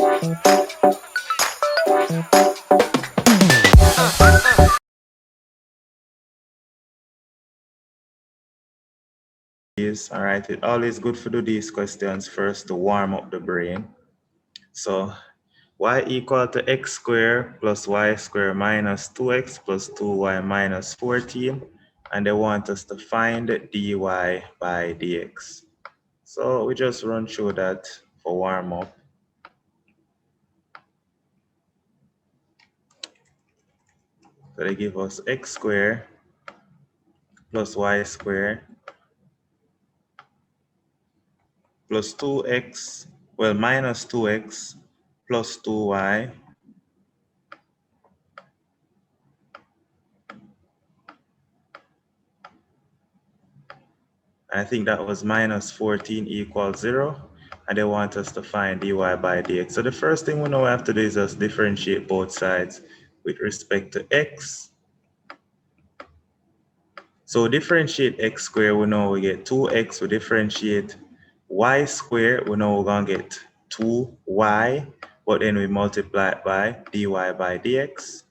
All right, it's always good to do these questions first to warm up the brain. So y equal to x squared plus y squared minus 2x plus 2y minus 14, and they want us to find dy by dx. So we just run through that for warm up. So they give us x squared plus y squared plus 2x, well, minus 2x plus 2y I think that was minus 14 equals 0, and they want us to find dy by dx. So the first thing we know we have to do is just differentiate both sides with respect to x. So differentiate x squared, we know we get 2x. We differentiate y squared, we know we're going to get 2y, but then we multiply it by dy by dx.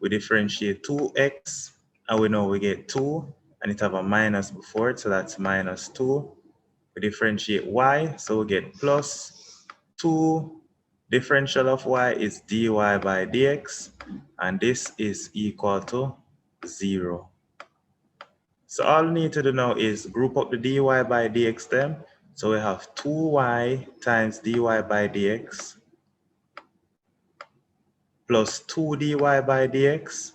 We differentiate 2x, and we know we get 2, and it have a minus before it, so that's minus 2. We differentiate y, so we get plus 2 differential of y is dy by dx, and this is equal to 0. So all we need to do now is group up the dy by dx them. So we have 2y times dy by dx plus 2 dy by dx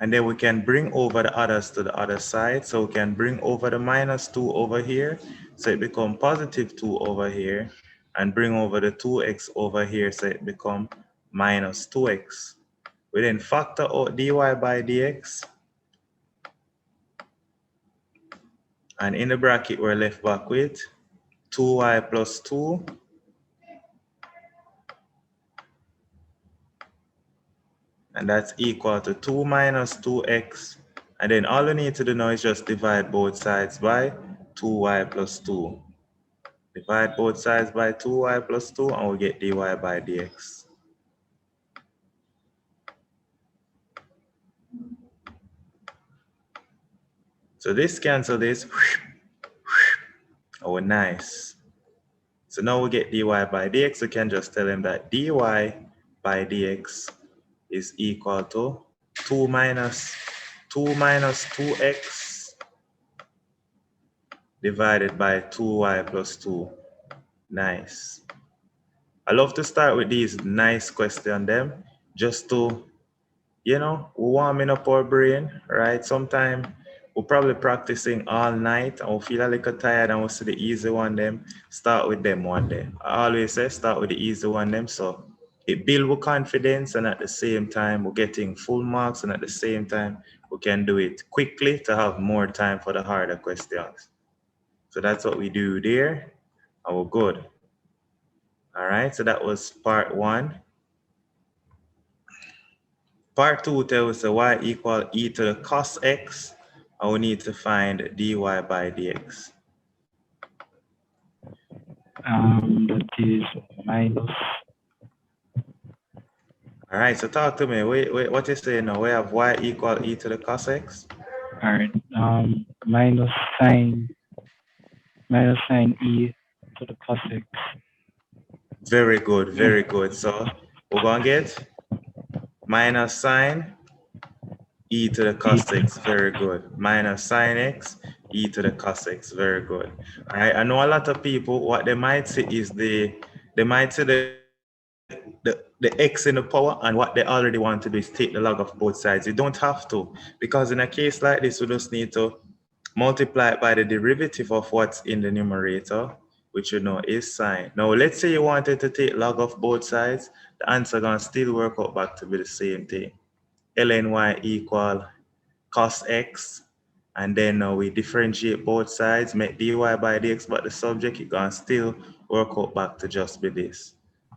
and then we can bring over the others to the other side. So we can bring over the minus 2 over here. So it becomes positive 2 over here. And bring over the 2x over here. So it becomes minus 2x. We then factor out dy by dx. And in the bracket, we're left back with 2y plus 2. And that's equal to 2 minus 2x. And then all we need to do now is just divide both sides by 2y plus 2. Divide both sides by 2y plus 2 and we get dy by dx. So this cancel this. Oh, nice. So now we get dy by dx. We can just tell them that dy by dx is equal to 2 minus 2x divided by 2y plus 2. Nice. I love to start with these nice questions them just to, you know, we're warming up our brain, right? Sometimes we're probably practicing all night and we feel a little tired and we see the easy one them. Start with them one day. I always say start with the easy one them. So it builds with confidence and at the same time we're getting full marks and at the same time we can do it quickly to have more time for the harder questions. So that's what we do there and we're good. All right, so that was part 1. Part 2 tells us y equal e to the cos x, and we need to find dy by dx. That is minus. All right, so talk to me. Wait, what you saying now? We have y equal e to the cos x? All right. Minus sine e to the cos x. Very good, very good. So we're going to get minus sine e to the cos x. Very good. Minus sine x e to the cos x. Very good. All right, I know a lot of people, what they might say is they might say the x in the power, and what they already want to do is take the log of both sides. You don't have to, because in a case like this, we just need to multiply it by the derivative of what's in the numerator, which you know is sine. Now, let's say you wanted to take log of both sides, the answer gonna still work out back to be the same thing. ln y equal cos x, and then we differentiate both sides, make dy by dx, but the subject is gonna still work out back to just be this.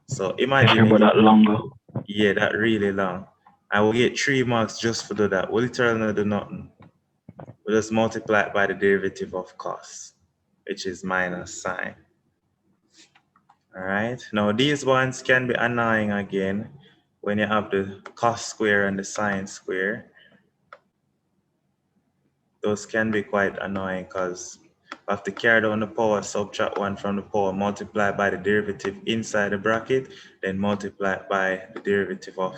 So imagine about that longer. Yeah, that really long. I will get 3 marks just for do that. We'll literally not do nothing. We'll just multiply it by the derivative of cos. which is minus sine. All right, now these ones can be annoying again when you have the cos square and the sine square. Those can be quite annoying because you have to carry down the power, subtract 1 from the power, multiply by the derivative inside the bracket, then multiply by the derivative of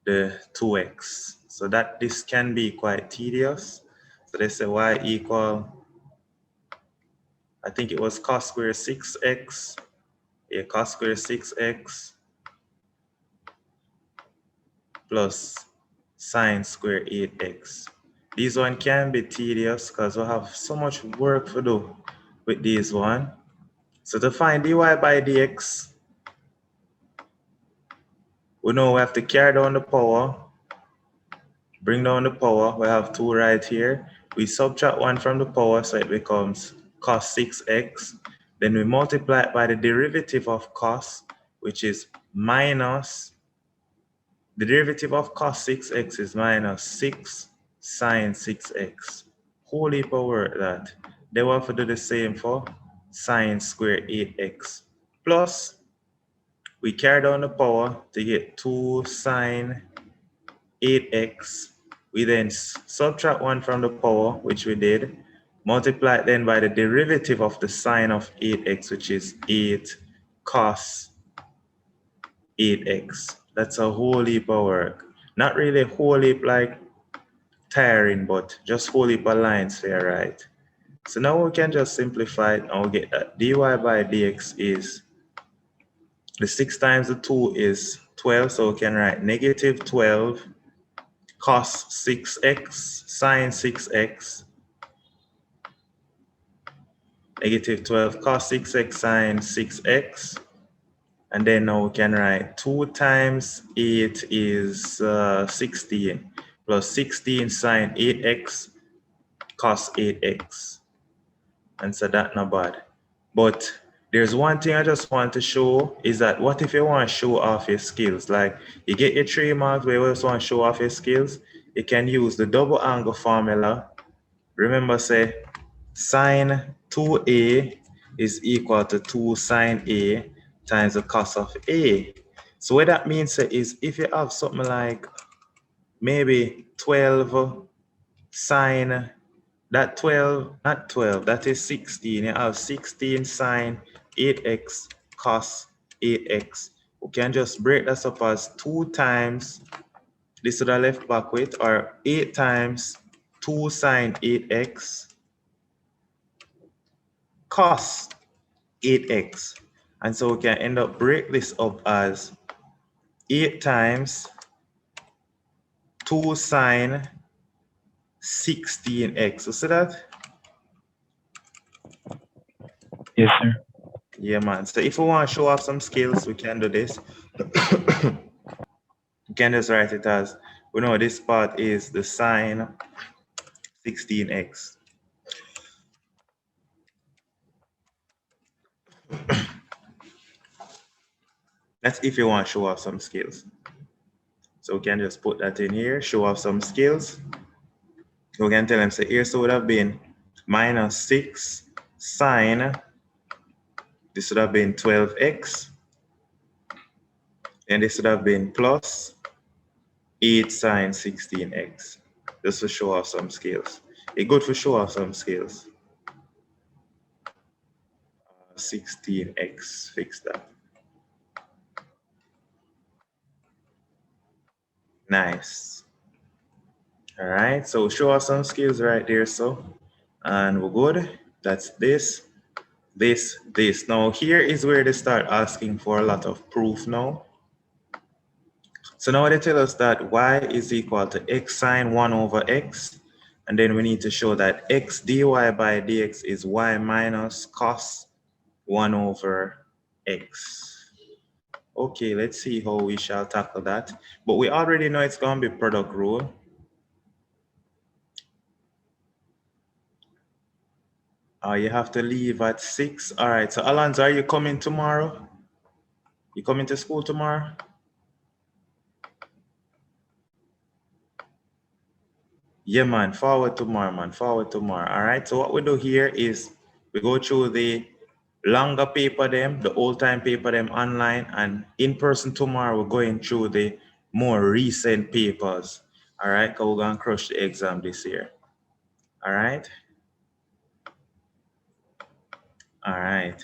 the 2x. So that this can be quite tedious. So they say y equal, I think it was cos square 6x, yeah, cos square 6x plus sine square 8x. These one can be tedious because we have so much work to do with these one. So to find dy by dx, we know we have to carry down the power, bring down the power. We have 2 right here. We subtract 1 from the power, so it becomes cos 6x. Then we multiply it by the derivative of cos, which is minus, the derivative of cos 6x is minus 6 sine 6x. Whole heap of work that. They will have to do the same for sine square 8x. Plus, we carry down the power to get 2 sine 8x. We then subtract 1 from the power, which we did. Multiply it then by the derivative of the sine of 8x, which is 8 cos 8x. That's a whole heap of work. Not really a whole heap like tiring, but just whole heap of lines there, right? So now we can just simplify it and we'll get that dy by dx is, the 6 times the 2 is 12, so we can write negative 12 cos 6x sine 6x, negative 12 cos 6x sine 6x, and then now we can write 2 times 8 is 16, plus 16 sine 8x cos 8x, and so that's not bad. But there's one thing I just want to show is that what if you want to show off your skills? Like you get your 3 marks where you just want to show off your skills, you can use the double angle formula. Remember, say sine 2a is equal to 2 sine a times the cos of a. So what that means is if you have something like maybe 12 sine, that 12, not 12, that is 16. You have 16 sine 8x cos 8x. We can just break that up as 2 times, this to the left back with, or 8 times 2 sine 8x cos 8x. And so we can end up break this up as 8 times 2 sine 16x. You see that? Yes, sir. Yeah, man. So if we want to show off some skills, we can do this. You can just write it as, we know this part is the sine 16x. That's if you want to show off some skills. So we can just put that in here, show off some skills. We can tell them, say here, so would have been minus 6 sine, this would have been 12x, and this would have been plus 8 sine 16x. Just to show off some skills. It's good for show off some skills. 16x, fix that. Nice. All right, so show us some skills right there, so. And we're good. That's this, this, this. Now here is where they start asking for a lot of proof now. So now they tell us that y is equal to x sine 1 over x. And then we need to show that x dy by dx is y minus cos 1 over x. Okay, let's see how we shall tackle that. But we already know it's going to be product rule. You have to leave at 6. All right, so Alonzo, are you coming tomorrow? You coming to school tomorrow? Yeah, man, forward tomorrow, man, forward tomorrow. All right, so what we do here is We go through the longer paper them, the old time paper them online, and in person tomorrow we're going through the more recent papers. All right, because we're going to crush the exam this year. All right. All right.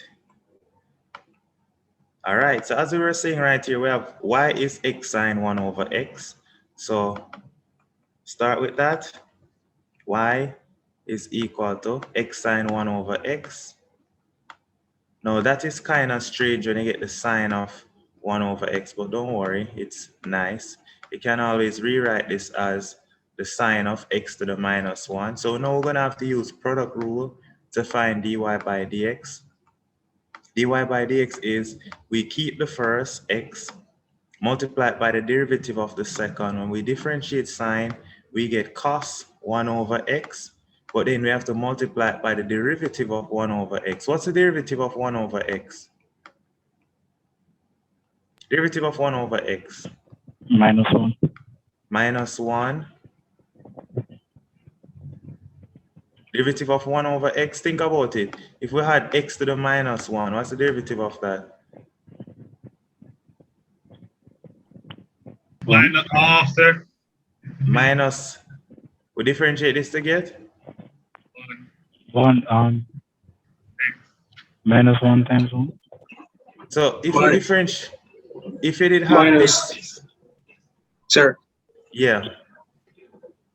All right, so as we were saying right here, we have y is x sine 1 over x. So start with that. Y is equal to x sine 1 over x. Now that is kind of strange when you get the sine of 1 over x, but don't worry, it's nice. You can always rewrite this as the sine of x to the minus 1. So now we're going to have to use product rule to find dy by dx. dy by dx is we keep the first x multiplied by the derivative of the second. When we differentiate sine, we get cos 1 over x, but then we have to multiply it by the derivative of 1 over x. What's the derivative of 1 over x? Derivative of 1 over x. -1. Minus 1. Derivative of 1 over x, think about it. If we had x to the minus 1, what's the derivative of that? Sir. Minus, we differentiate this to get? 1 -1 times 1. So if we differentiate, if you did have Minus, this, sir. yeah.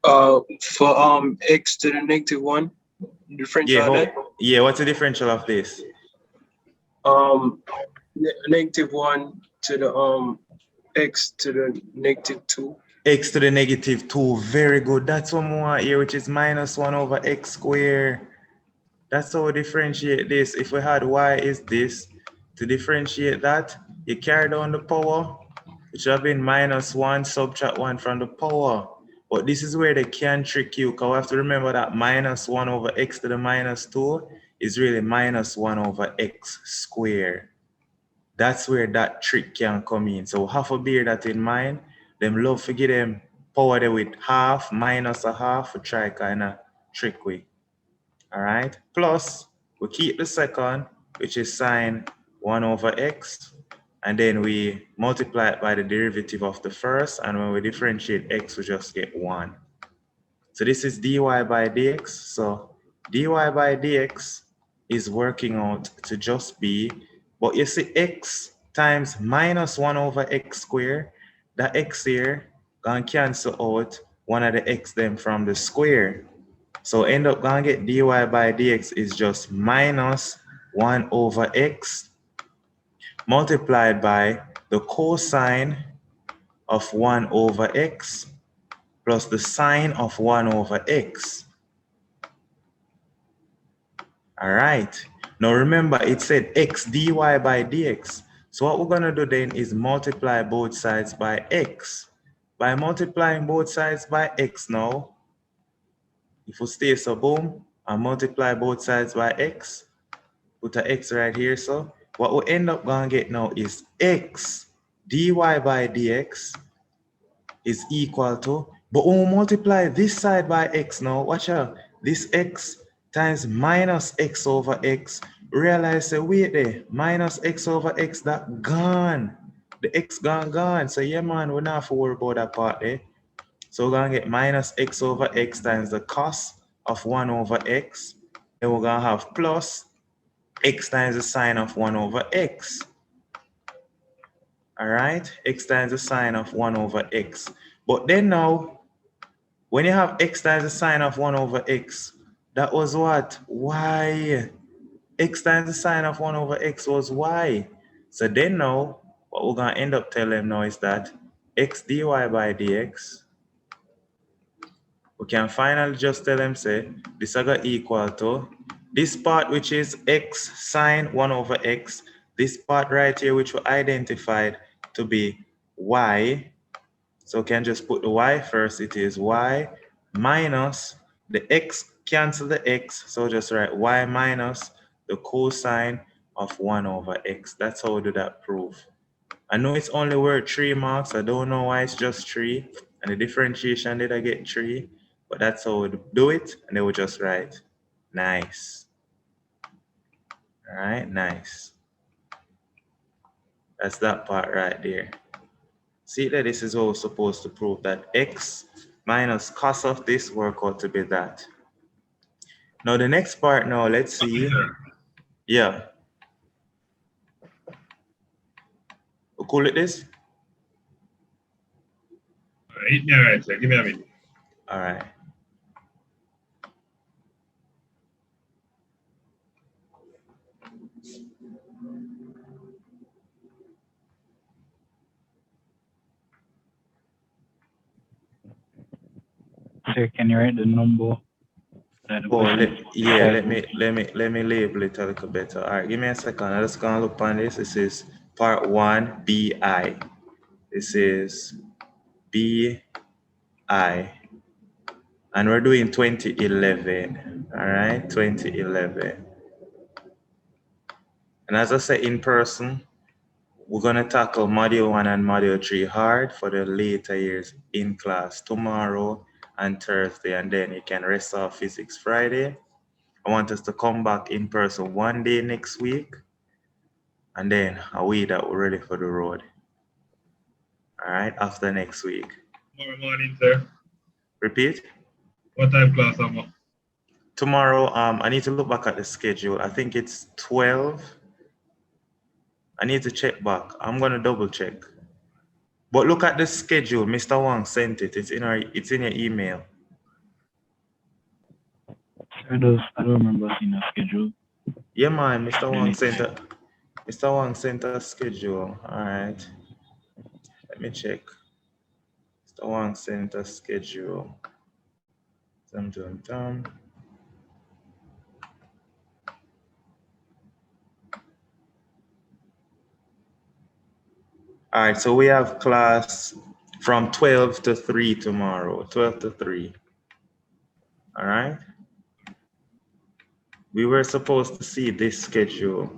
For x to the -1, differential of that. Yeah, what's the differential of this? -1 to the x to the -2. X to the -2, very good. That's one more here, which is minus 1 over x squared. That's how we differentiate this. If we had y is this, to differentiate that, you carry down the power, it should have been -1, subtract 1 from the power. But this is where they can trick you, because we have to remember that -1 over x to the -2 is really -1 over x squared. That's where that trick can come in. So have to bear that in mind. Them love to give them power there with half, minus a half, to try kind of trick we. All right. Plus, we keep the second, which is sine 1 over x. And then we multiply it by the derivative of the first. And when we differentiate x, we just get 1. So this is dy by dx. So dy by dx is working out to just be, but you see x times -1 over x squared, that x here gonna cancel out one of the x them from the square. So end up gonna get dy by dx is just -1 over x multiplied by the cosine of 1 over x plus the sine of 1 over x. All right. Now remember, it said x dy by dx. So what we're going to do then is multiply both sides by x. By multiplying both sides by x now, if we stay so boom, and multiply both sides by x, put an x right here. So what we end up going to get now is x dy by dx is equal to, but when we multiply this side by x now, watch out, this x times minus x over x, realize that wait there, minus x over x, that gone. The x gone. So yeah man, we're not have to worry about that part there. So we're gonna get minus x over x times the cos of 1 over x. Then we're gonna have plus x times the sine of 1 over x. All right, x times the sine of 1 over x. But then now, when you have x times the sine of 1 over x, that was what? Y. X times the sine of 1 over x was y. So then now, what we're going to end up telling them now is that x dy by dx, we can finally just tell them, say, this is going to equal to this part, which is x sine 1 over x, this part right here, which we identified to be y. So we can just put the y first. It is y minus the x, cancel the x. So just write y minus the cosine of 1 over x. That's how we do that proof. I know it's only worth 3 marks. I don't know why it's just 3. And the differentiation, did I get 3? But that's how we do it. And then we just write nice. All right, nice. That's that part right there. See that this is what we're supposed to prove, that x minus cos of this work out to be that. Now the next part now, let's see. Yeah. We'll call it this? Hit me right there. Give me a minute. All right. Sir, can you write the number? That the Oh, question yeah, said? let me label it a little better. All right, give me a second. I'm just gonna look on this. This is part 1 BI. This is BI. And we're doing 2011. All right, 2011. And as I said, in person, we're gonna tackle module 1 and module 3 hard for the later years in class tomorrow and Thursday, and then you can rest off physics Friday. I want us to come back in person one day next week, and then a week that we're ready for the road. All right, after next week. Tomorrow morning, sir. Repeat. What time class am I? Tomorrow, I need to look back at the schedule. I think it's 12. I need to check back. I'm gonna double check. But look at the schedule. Mr. Wang sent it. It's in your email. Sir, I don't remember seeing a schedule. Yeah, man. Mr. Wang sent a schedule. All right. Let me check. Mr. Wang sent a schedule. All right, so we have class from 12 to 3 tomorrow, 12 to 3. All right. We were supposed to see this schedule.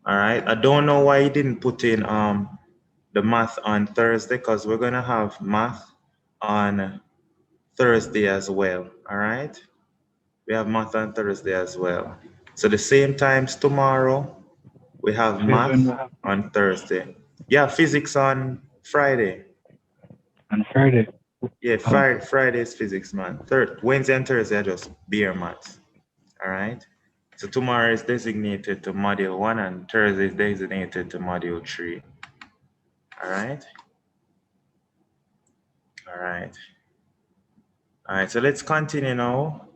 All right. I don't know why he didn't put in the math on Thursday, because we're gonna have math on Thursday as well. All right. We have math on Thursday as well. So the same times tomorrow, we have math on Thursday. Yeah, physics on Friday. On Friday? Yeah, Friday is physics, man. Wednesday and Thursday are just beer maths. All right. So tomorrow is designated to module 1 and Thursday is designated to module 3. All right. All right. All right, so let's continue now.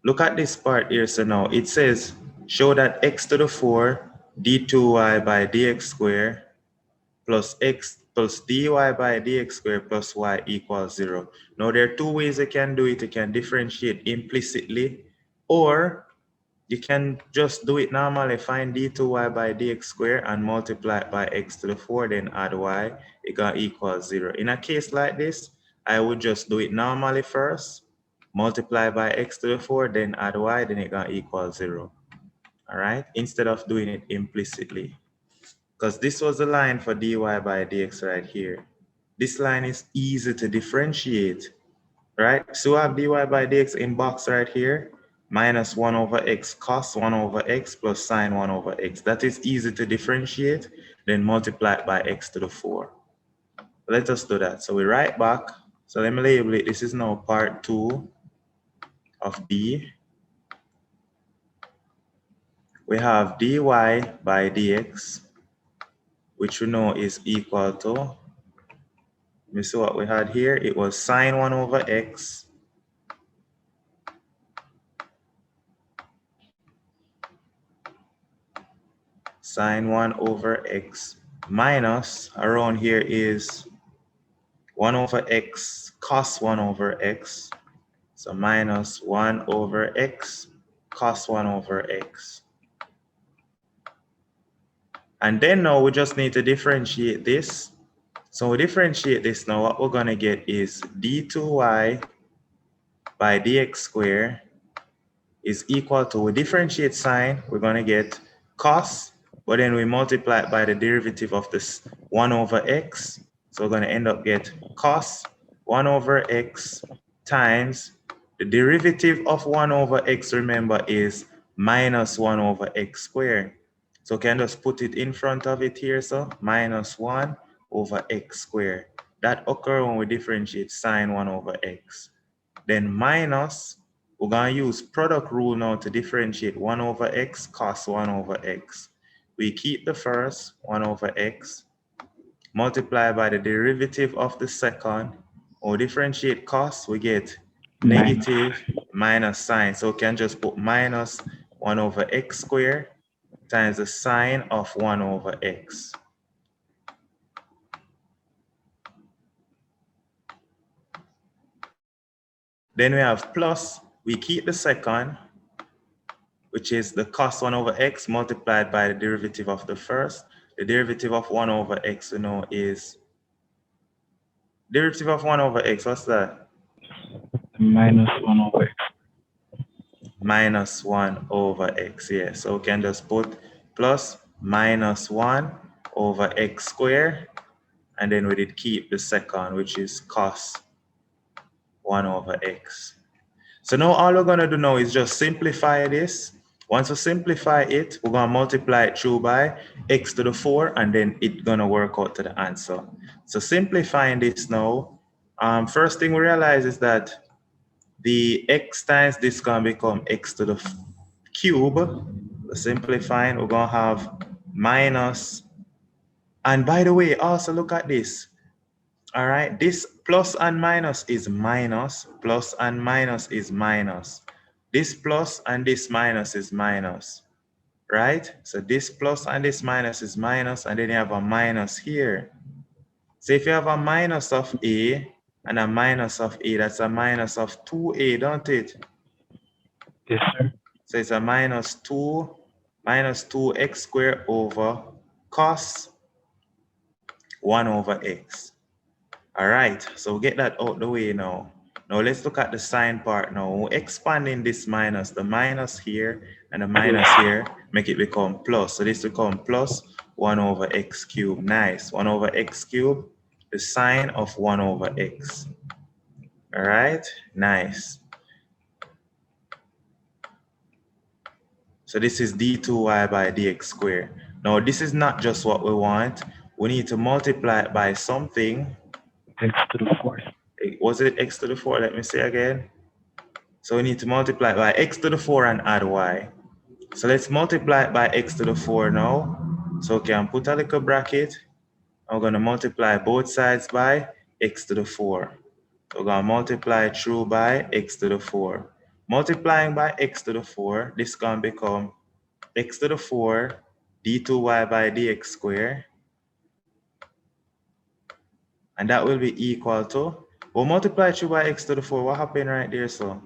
Look at this part here. So now it says, show that x to the 4 d2y by dx squared plus x plus dy by dx squared plus y equals 0. Now there are two ways you can do it. You can differentiate implicitly, or you can just do it normally. Find d2y by dx squared and multiply it by x to the 4, then add y, it gonna equal 0. In a case like this, I would just do it normally first, multiply by x to the 4, then add y, then it gonna equal 0. All right, instead of doing it implicitly. Because this was the line for dy by dx right here. This line is easy to differentiate, right? So I have dy by dx in box right here, minus 1 over x cos 1 over x plus sine 1 over x. That is easy to differentiate, then multiply it by x to the 4. Let us do that. So we write back. So let me label it. This is now part 2 of B. We have dy by dx, which we know is equal to, let me see what we had here. It was sine 1 over x sine 1 over x minus, around here is 1 over x cos 1 over x. So minus 1 over x cos 1 over x. And then now we just need to differentiate this. So we differentiate this now, what we're gonna get is d2y by dx squared is equal to, we differentiate sine, we're gonna get cos, but then we multiply it by the derivative of this 1 over x. So we're gonna end up get cos 1 over x times the derivative of 1 over x, remember, is minus 1 over x squared. So can just put it in front of it here, so minus 1 over x squared. That occurs when we differentiate sine 1 over x. Then minus, we're going to use product rule now to differentiate 1 over x, cos 1 over x. We keep the first, 1 over x, multiply by the derivative of the second, or differentiate cos, we get negative minus sine. So we can just put minus 1 over x squared times the sine of 1 over x. Then we have plus, we keep the second, which is the cos 1 over x multiplied by the derivative of the first. The derivative of 1 over x, you know, is derivative of 1 over x, what's that? Minus 1 over x. Minus 1 over x, yeah. So we can just put plus minus 1 over x squared, and then we did keep the second, which is cos 1 over x. So now all we're going to do now is just simplify this. Once we simplify it, we're going to multiply it through by x to the 4, and then it's going to work out to the answer. So simplifying this now, first thing we realize is that the x times this going to become x to the cube. Simplifying, we're going to have minus. And by the way, also look at this. All right, this plus and minus is minus, plus and minus is minus. This plus and this minus is minus, right? So this plus and this minus is minus, and then you have a minus here. So if you have a minus of a and a minus of a, that's a minus of 2a, don't it? Yes, sir. So it's a minus 2x squared over cos 1 over x. All right, so we'll get that out the way now. Now let's look at the sign part now. We're expanding this minus, the minus here and the minus here, make it become plus. So this become plus 1 over x cubed. Nice, 1 over x cubed, the sine of 1 over x. All right, nice. So this is d2y by dx squared. Now this is not just what we want. We need to multiply it by something. X to the 4th. Was it x to the 4? Let me say again. So we need to multiply it by x to the 4 and add y. So let's multiply it by x to the 4 now. So we can put a little bracket. I'm going to multiply both sides by x to the 4. So we're going to multiply through by x to the 4. Multiplying by x to the 4, this is going to become x to the 4 d2y by dx squared. And that will be equal to, we'll multiply through by x to the 4. What happened right there, so?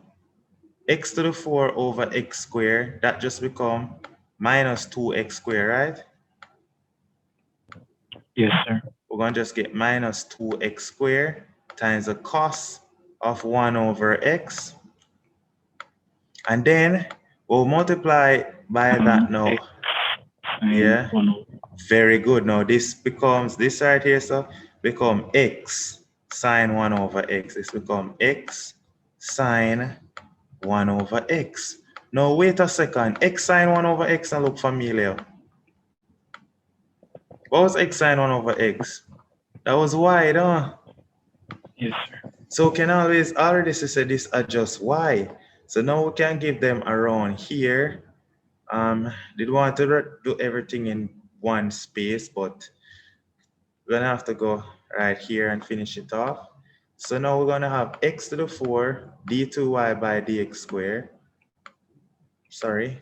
X to the 4 over x squared, that just become minus 2x squared, right? Yes, sir. We're going to just get minus 2x squared times the cos of 1 over x. And then we'll multiply by that now. Yeah, very good. Now this becomes, this right here, so become x sine 1 over x. This become x sine 1 over x. Now wait a second, x sine 1 over x and look familiar. What was x sine 1 over x? That was y, huh? Yes, sir. So can always already say this adjust y. So now we can give them around here. Did want to do everything in one space, but we're gonna have to go right here and finish it off. So now we're gonna have x to the 4 d2y by dx squared. Sorry.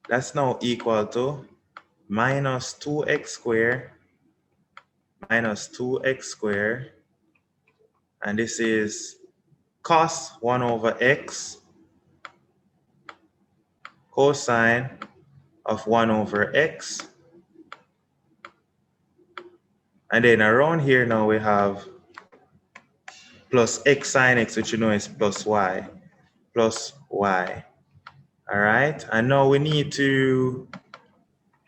That's now equal to minus 2x squared minus 2x squared. And this is cos 1 over x cosine of 1 over x. And then around here now we have plus x sine x, which you know is plus y. All right, and now we need to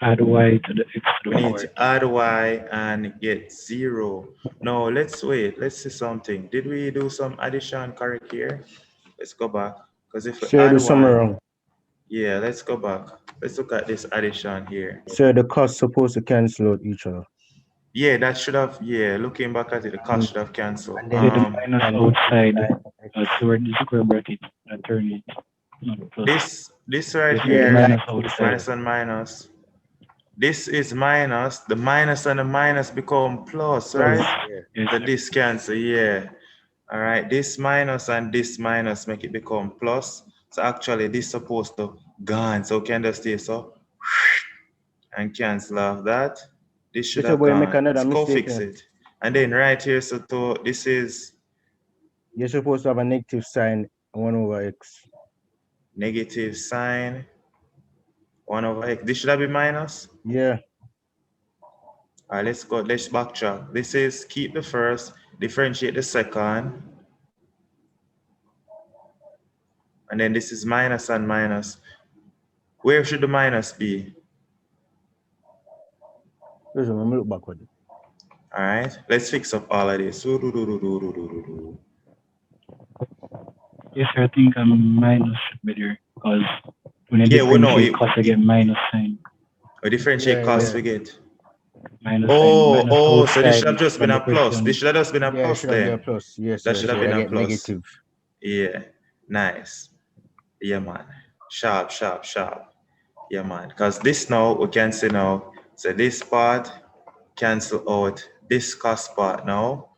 add y to the x to the 4th. We need to add y and get 0. No, let's wait. Let's see something. Did we do some addition correct here? Let's go back. Because if we Share add this somewhere y, wrong. Yeah, let's go back. Let's look at this addition here. So the cost supposed to cancel out each other. Yeah, that should have, yeah, looking back at it, the cost should have canceled. And Yeah, then the minus outside toward the square bracket and turn it not plus. This right This is here, minus outside. minus and minus. This is minus. The minus and the minus become plus, right? Yes, So sir. this cancel, yeah. All right, this minus and this minus make it become plus. So actually this supposed to gone. So can just stay so and cancel off that. This should Mr. have Boy, gone. make another Let's go mistake fix here. it. And then right here, so to, this is You're supposed to have a negative sign 1 over x. negative sign 1 over x. This should have been minus. Yeah. All right, let's go. Let's backtrack. This is keep the first, differentiate the second. And then this is minus and minus. Where should the minus be? Listen, let me look backward. All right, let's fix up all of this. Yes, sir, I think minus should be there because when you Yeah, we know differentiate it- cost, I get minus sign. We differentiate Yeah, cost yeah. we get. Minus Oh, sign. Minus oh, so this should outside have just been from a the plus. question. This should have just been a Yeah, it plus should have been a then. plus. Yes, That sir. should have So been I a get plus. negative. Yeah, nice. Yeah, man. Sharp, sharp, sharp. Yeah, man. Because this now, we can see now, so this part cancel out this cost part now.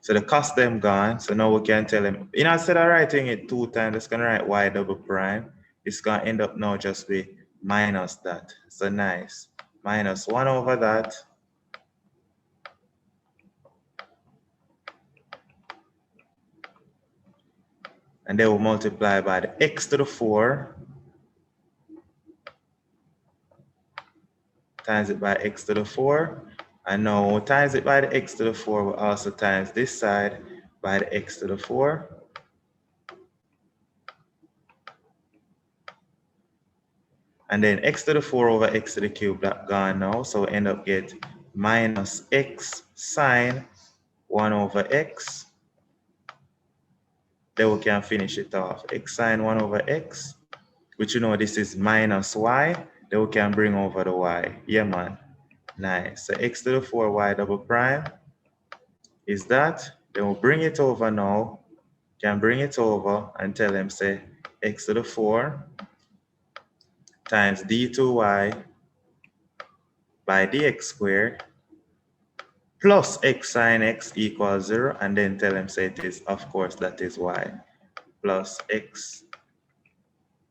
So the cost them gone. So now we can tell them, you know, instead of writing it 2 times, it's gonna write y double prime. It's gonna end up now just be minus that. So nice. Minus 1 over that. And they will multiply by the x to the 4 times it by x to the 4. And now we times it by the x to the 4, we also times this side by the x to the 4. And then x to the 4 over x to the cube, that gone now. So we end up get minus x sine 1 over x. Then we can finish it off. X sine 1 over x, which you know this is minus y. Then we can bring over the y. Yeah, man. Nice. So x to the 4 y double prime is that. Then we'll bring it over now. Can bring it over and tell them, say, x to the 4 times d2y by dx squared plus x sine x equals 0, and then tell them, say, it is, of course, that is y plus x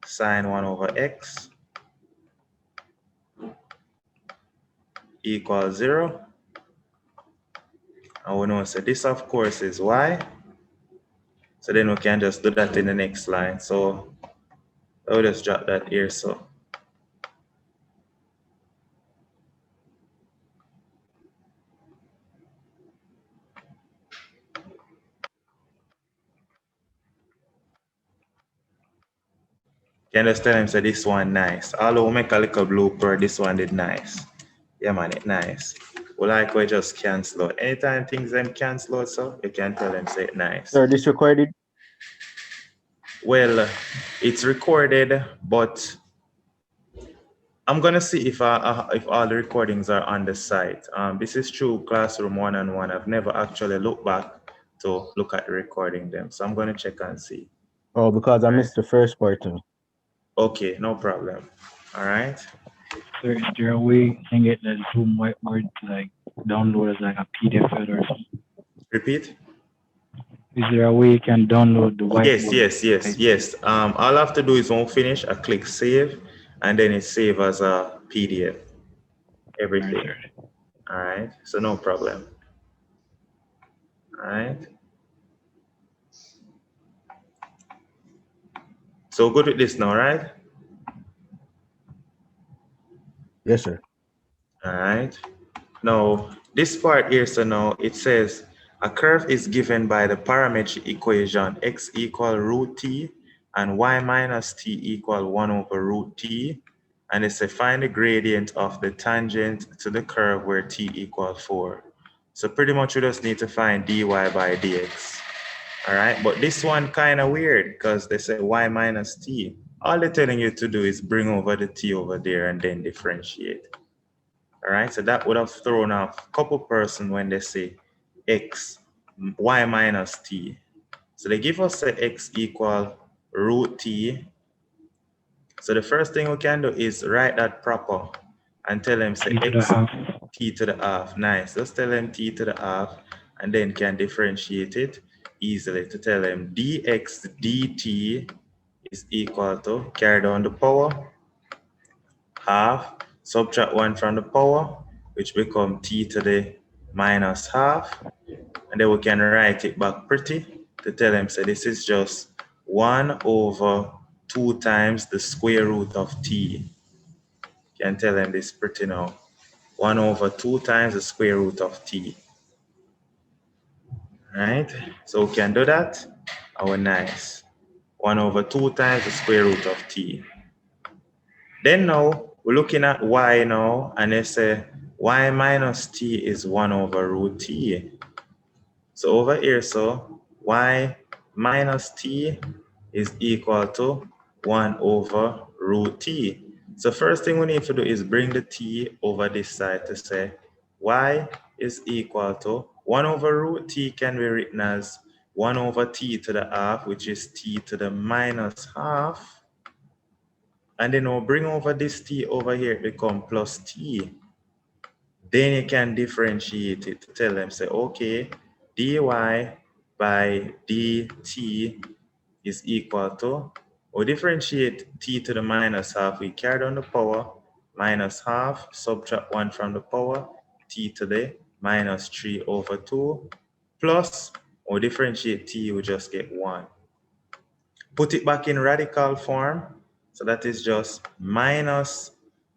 sine 1 over x equals 0. And we know, so this, of course, is y. So then we can just do that in the next line. So I'll just drop that here, so. You understand? So this one nice. Although we make a little blooper, this one did nice. Yeah, man, it nice. We like we just cancel out. Anytime things them cancel out, so you can tell them say it nice. Sir, this recorded? Well, it's recorded, but I'm gonna see if all the recordings are on the site. This is true Classroom 1-on-1. I've never actually looked back to look at the recording them, so I'm gonna check and see. Oh, because I missed the first part too. Okay, no problem. All right. So is there a way you can get that Zoom whiteboard to like download as like a PDF file or something? Repeat. Is there a way you can download the whiteboard? Yes. All I have to do is when we finish, I click save, and then it save as a PDF. Everything. Right. All right. So no problem. All right. So good with this now, right? Yes, sir. All right. Now, this part here, so now it says a curve is given by the parametric equation x equal root t and y minus t equal 1 over root t. And it's a find the gradient of the tangent to the curve where t equals 4. So pretty much we just need to find dy by dx. All right. But this one kind of weird because they say y minus t. all they're telling you to do is bring over the t over there and then differentiate. All right, so that would have thrown off a couple person when they say y minus t. So they give us the x equal root t. So the first thing we can do is write that proper and tell them say T to the x half. t to the half. Nice. Just tell them t to the half and then can differentiate it easily to tell them dx dt is equal to, carry down the power, half, subtract 1 from the power, which become t to the minus half. And then we can write it back pretty to tell them, so this is just 1 over 2 times the square root of t. Can tell them this pretty now. 1 over 2 times the square root of t. Right? So we can do that. Oh, nice. 1 over 2 times the square root of t. Then now, we're looking at y now, and they say y minus t is 1 over root t. So over here, so y minus t is equal to 1 over root t. So first thing we need to do is bring the t over this side to say y is equal to 1 over root t can be written as 1 over t to the half, which is t to the minus half. And then we'll bring over this t over here, it become plus t. Then you can differentiate it to tell them, say, okay, dy by dt is equal to, or differentiate t to the minus half, we carry down the power, minus half, subtract 1 from the power, t to the minus 3 over 2, plus, or differentiate t, we just get 1. Put it back in radical form, so that is just minus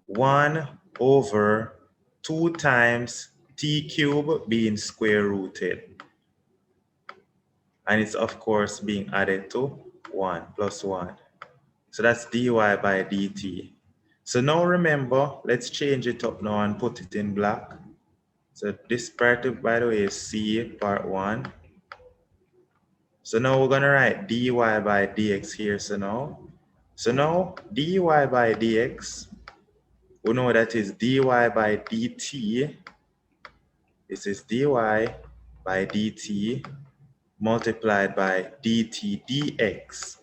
1 over 2 times t cubed being square rooted. And it's of course being added to 1 plus 1. So that's dy by dt. So now remember, let's change it up now and put it in black. So this part, by the way, is C part 1. So now we're gonna write dy by dx here. So now dy by dx, we know that is dy by dt. This is dy by dt multiplied by dt dx.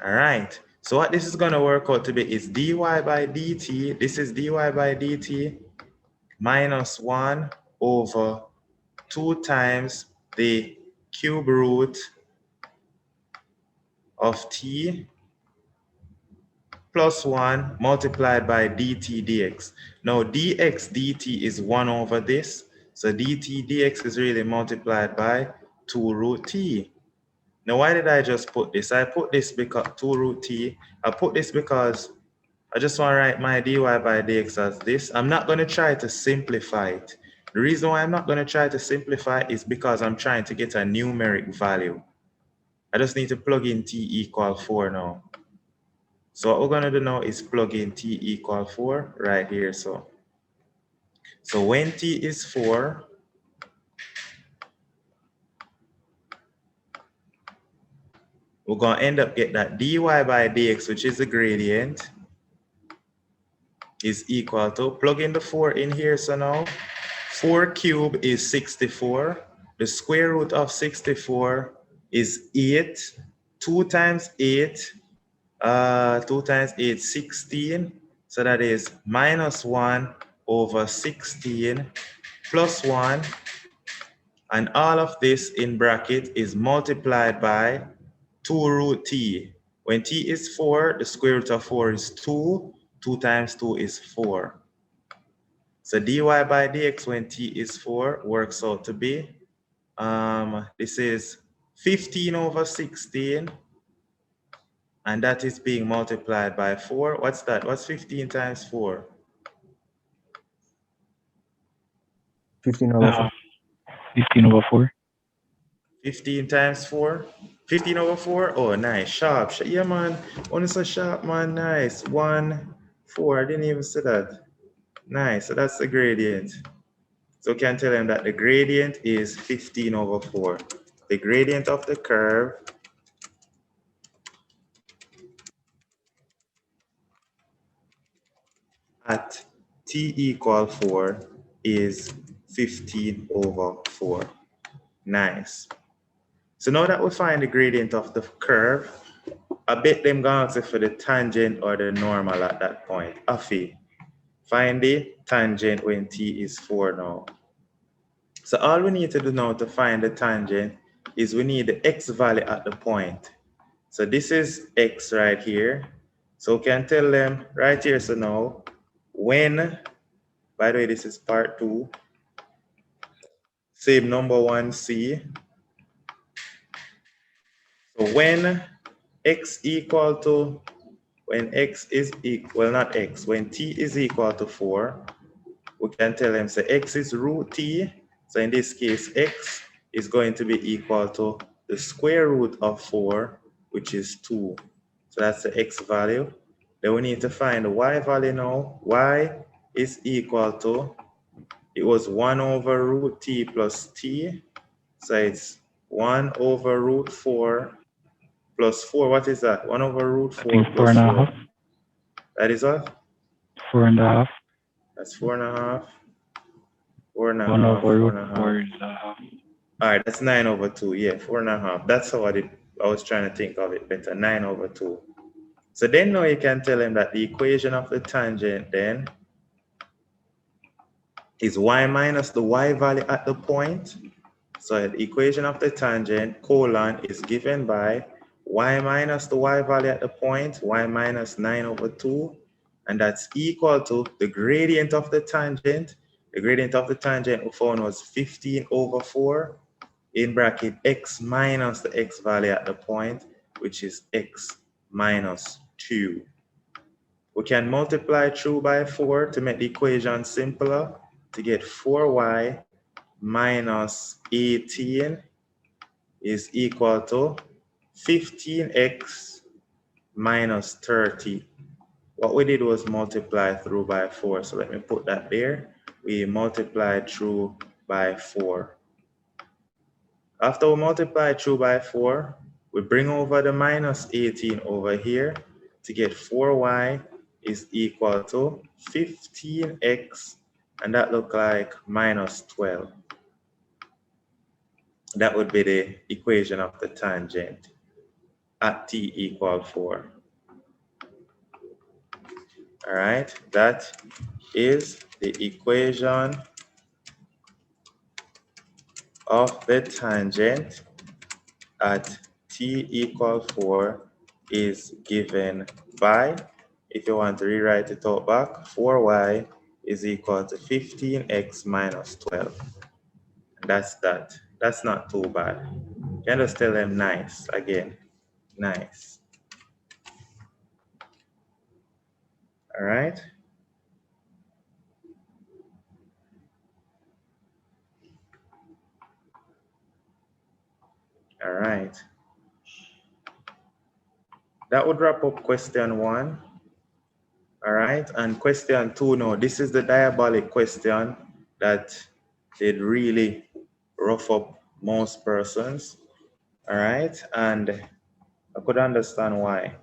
All right, so what this is going to work out to be is dy by dt, this is dy by dt minus 1 over 2 times the cube root of t plus 1 multiplied by dt dx. Now dx dt is 1 over this, so dt dx is really multiplied by 2 root t. Now, why did I just put this? I put this because 2 root t. I put this because I just want to write my dy by dx as this. I'm not going to try to simplify it. The reason why I'm not going to try to simplify is because I'm trying to get a numeric value. I just need to plug in t equal 4 now. So what we're going to do now is plug in t equal 4 right here. So when t is 4, we're going to end up get that dy by dx, which is the gradient, is equal to, plug in the 4 in here. So now 4 cubed is 64. The square root of 64 is 8. 2 times 8, 2 times 8, 16. So that is minus 1 over 16 plus 1. And all of this in bracket is multiplied by 2 root t. When t is 4, the square root of 4 is 2. 2 times 2 is 4. So dy by dx when t is 4 works out to be, this is 15 over 16. And that is being multiplied by 4. What's that? What's 15 times 4? 15 over 4. 15 over 4. 15 times 4? 15 over 4? Oh, nice. Sharp. Yeah, man. Only so sharp, man. Nice. 1, 4. I didn't even see that. Nice. So that's the gradient. So we can tell them that the gradient is 15 over 4. The gradient of the curve at t equal 4 is 15/4. Nice. So now that we find the gradient of the curve, I bet them gonna ask for the tangent or the normal at that point. Afi, find the tangent when t is 4 now. So all we need to do now to find the tangent is we need the x value at the point. So this is x right here. So we can tell them right here, so now, when, by the way, this is part 2, same number 1c. So when x equal to, when x is equal, well not x, when t is equal to 4, we can tell them, so x is root t. So in this case, x is going to be equal to the square root of 4, which is 2. So that's the x value. Then we need to find the y value now. Y is equal to, it was 1 over root t plus t. So it's 1 over root 4 plus 4. What is that? 1 over root 4 I think plus 4. 4.5. That is what? 4.5. That's 4.5. 4.5. 1 over root 4.5. 4 is a half. All right, that's 9/2. Yeah, 4.5. That's how I was trying to think of it better. 9/2. So then now you can tell him that the equation of the tangent then is y minus the y value at the point. So the equation of the tangent colon is given by y minus the y value at the point, y minus 9/2, and that's equal to the gradient of the tangent. The gradient of the tangent we found was 15/4 in bracket x minus the x value at the point, which is x minus 2. We can multiply through by 4 to make the equation simpler to get 4y minus 18 is equal to 15x minus 30. What we did was multiply through by 4. So let me put that there. We multiply through by 4. After we multiply through by 4, we bring over the minus 18 over here to get 4y is equal to 15x, and that look like minus 12. That would be the equation of the tangent at t equal 4. All right, that is the equation of the tangent at t equal 4 is given by, if you want to rewrite it out back, 4y is equal to 15x minus 12. And that's that. That's not too bad. You can just tell them nice again. Nice. All right. All right. That would wrap up question 1. All right. And question 2 now. This is the diabolic question that did really rough up most persons. All right. And I could understand why.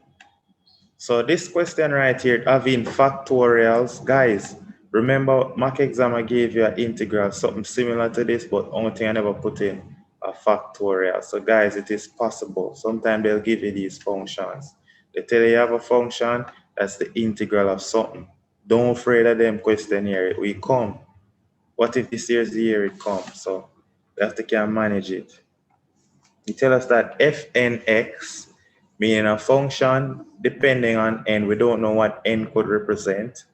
So this question right here, having factorials, guys, remember mock exam I gave you an integral, something similar to this, but only thing I never put in a factorial. So guys, it is possible. Sometimes they'll give you these functions. They tell you have a function, that's the integral of something. Don't afraid of them question here, it will come. What if this here's the year it comes? So you have to can manage it. You tell us that fnx, meaning a function depending on n, we don't know what n could represent.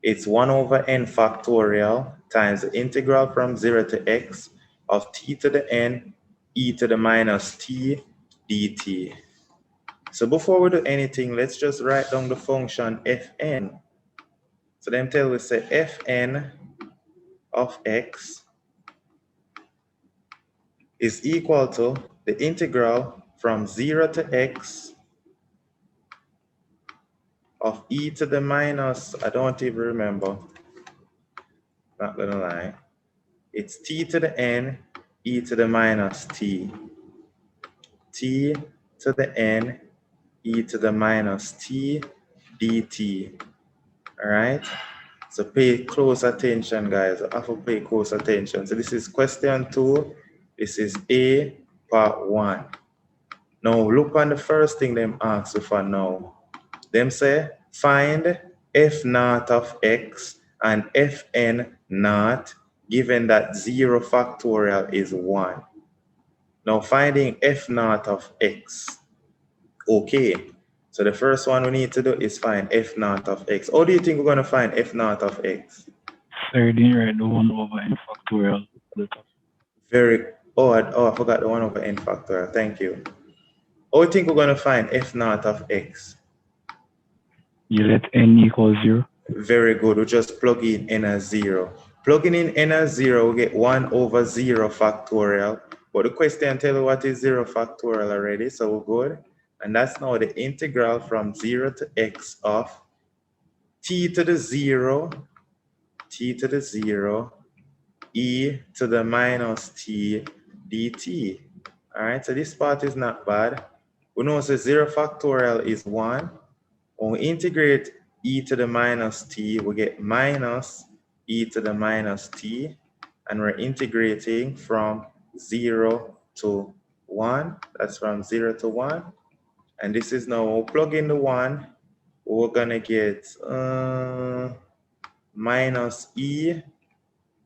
It's 1 over n factorial times the integral from 0 to x of t to the n e to the minus t dt. So before we do anything, let's just write down the function fn. So then tell we say fn of x is equal to the integral from 0 to x of e to the minus, I don't even remember, not gonna lie. It's t to the n, e to the minus t. T to the n, e to the minus t dt. All right? So pay close attention, guys. I have to pay close attention. So this is question 2. This is A part 1. Now look on the first thing them ask you for now. Them say find f naught of x and fn naught given that 0 factorial is 1. Now finding f naught of x. Okay. So the first one we need to do is find f naught of x. How do you think we're going to find f naught of x? Sir, didn't write the 1 over n factorial at the top. Very, I forgot the 1 over n factorial. Thank you. How do you think we're going to find f naught of x? You let n equal 0. Very good. We just plug in n as 0. Plugging in n as 0, we get 1 over 0 factorial. But the question tells you what is 0 factorial already, so we're good. And that's now the integral from 0 to x of t to the 0, e to the minus t dt. All right, so this part is not bad. We know that 0 factorial is 1. When we integrate e to the minus t, we get minus e to the minus t, and we're integrating from 0 to 1. That's from 0 to 1. And this is now, we'll plug in the 1, we're gonna get minus e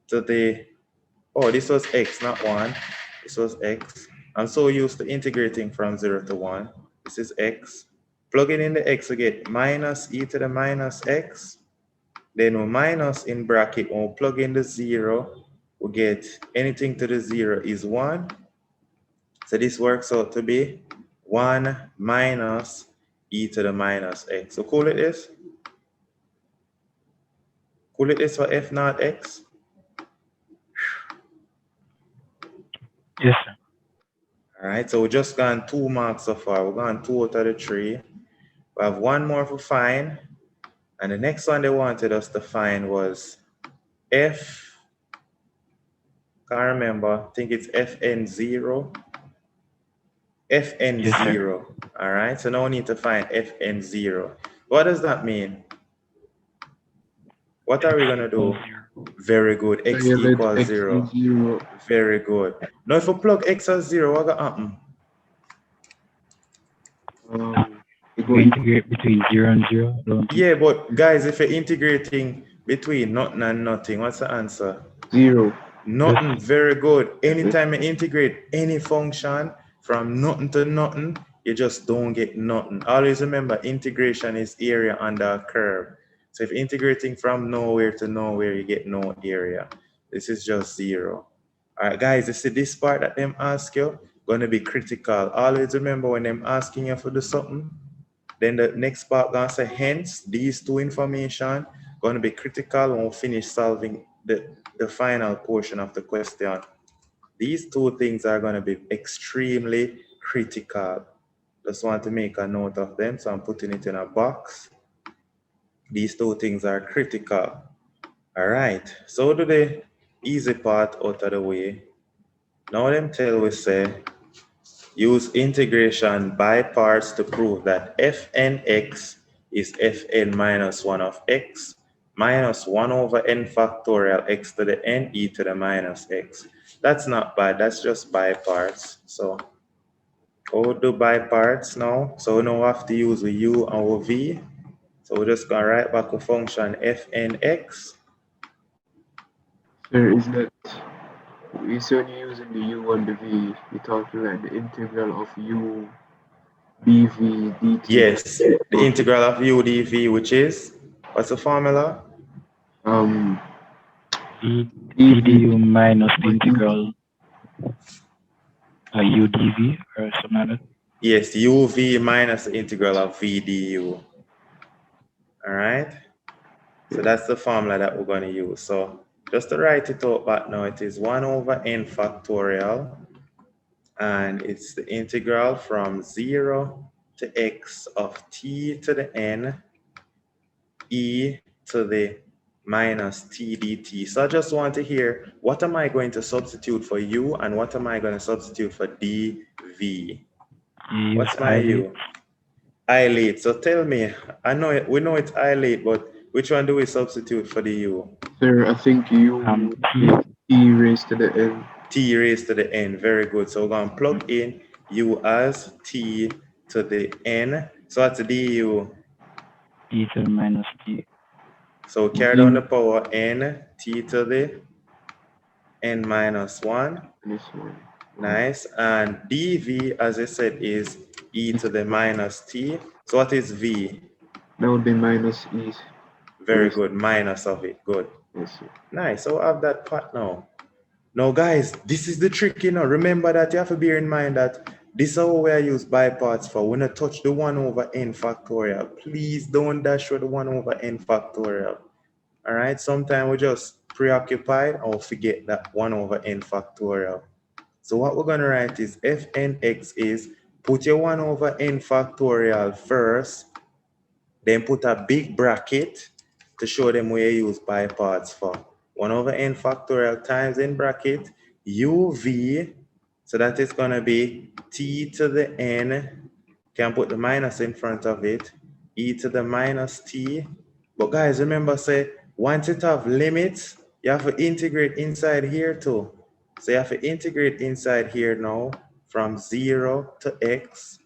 to the, oh, this was x, not 1. This was x. I'm so used to integrating from 0 to 1. This is x. Plugging in the x, we get minus e to the minus x. Then we minus in bracket, when we plug in the 0, we get anything to the 0 is 1. So this works out to be 1 minus e to the minus x. So call it this. Call it this for f naught x. Yes, sir. All right, so we just gone 2 marks so far. We've gone 2 out of the 3. We have 1 more to find. And the next one they wanted us to find was f, can't remember, I think it's fn0. fn0, yes, all right? So now we need to find fn0. What does that mean? What are we gonna do? Very good, x equals 0. Very good. Now if we plug x as 0, what gonna happen? We integrate between 0 and 0. Yeah, but guys, if you're integrating between nothing and nothing, what's the answer? 0. Nothing. Yes. Very good. Anytime you integrate any function from nothing to nothing, you just don't get nothing. Always remember, integration is area under a curve. So if integrating from nowhere to nowhere, you get no area. This is just 0. All right, guys, you see this part that them ask you, going to be critical. Always remember when them asking you for do something, then the next part gonna say, hence, these 2 information going to be critical when we finish solving the final portion of the question. These 2 things are going to be extremely critical. Just want to make a note of them, so I'm putting it in a box. These 2 things are critical. All right, so do the easy part out of the way. Now them tell we say, use integration by parts to prove that fnx is fn minus 1 of x minus 1 over n factorial x to the n e to the minus x. That's not bad, that's just by parts. So we'll do by parts now. So we now have to use the u and the v. So we're just going to write back a function fnx. Sir, is that it's only using the u and the v, you're talking like the integral of u dv dt? Yes, the integral of u dv, which is, what's the formula? du minus the integral u dv or something like that? Yes, uv minus the integral of v du. All right, so that's the formula that we're going to use. So just to write it out back now, it is 1 over n factorial, and it's the integral from 0 to x of t to the n e to the minus t dt. So I just want to hear, what am I going to substitute for u and what am I going to substitute for dv? What's my u? Ilate. So tell me, I know we know it's ilate, but Which one do we substitute for the u? Sir, I think u T. is t raised to the n. T raised to the n. Very good. So we're going to plug in u as t to the n. So that's du. E to the minus t. So carry down the power n t to the n minus 1. This one. Nice. And dv, as I said, is e to the minus t. So what is v? That would be minus e. Very good. Minus of it. Good. Yes, sir. Nice. So I have that part now. Now, guys, this is the trick, you know. Remember that you have to bear in mind that this is how we use by parts for. When you touch the 1 over n factorial, please don't dash with the 1 over n factorial. All right. Sometimes we just preoccupied or forget that 1 over n factorial. So what we're going to write is fnx is put your 1 over n factorial first, then put a big bracket to show them where you use by parts for. 1 over n factorial times in bracket uv, so that is going to be t to the n, can put the minus in front of it, e to the minus t. But guys, remember, say, once it have limits, you have to integrate inside here too. So you have to integrate inside here now from 0 to x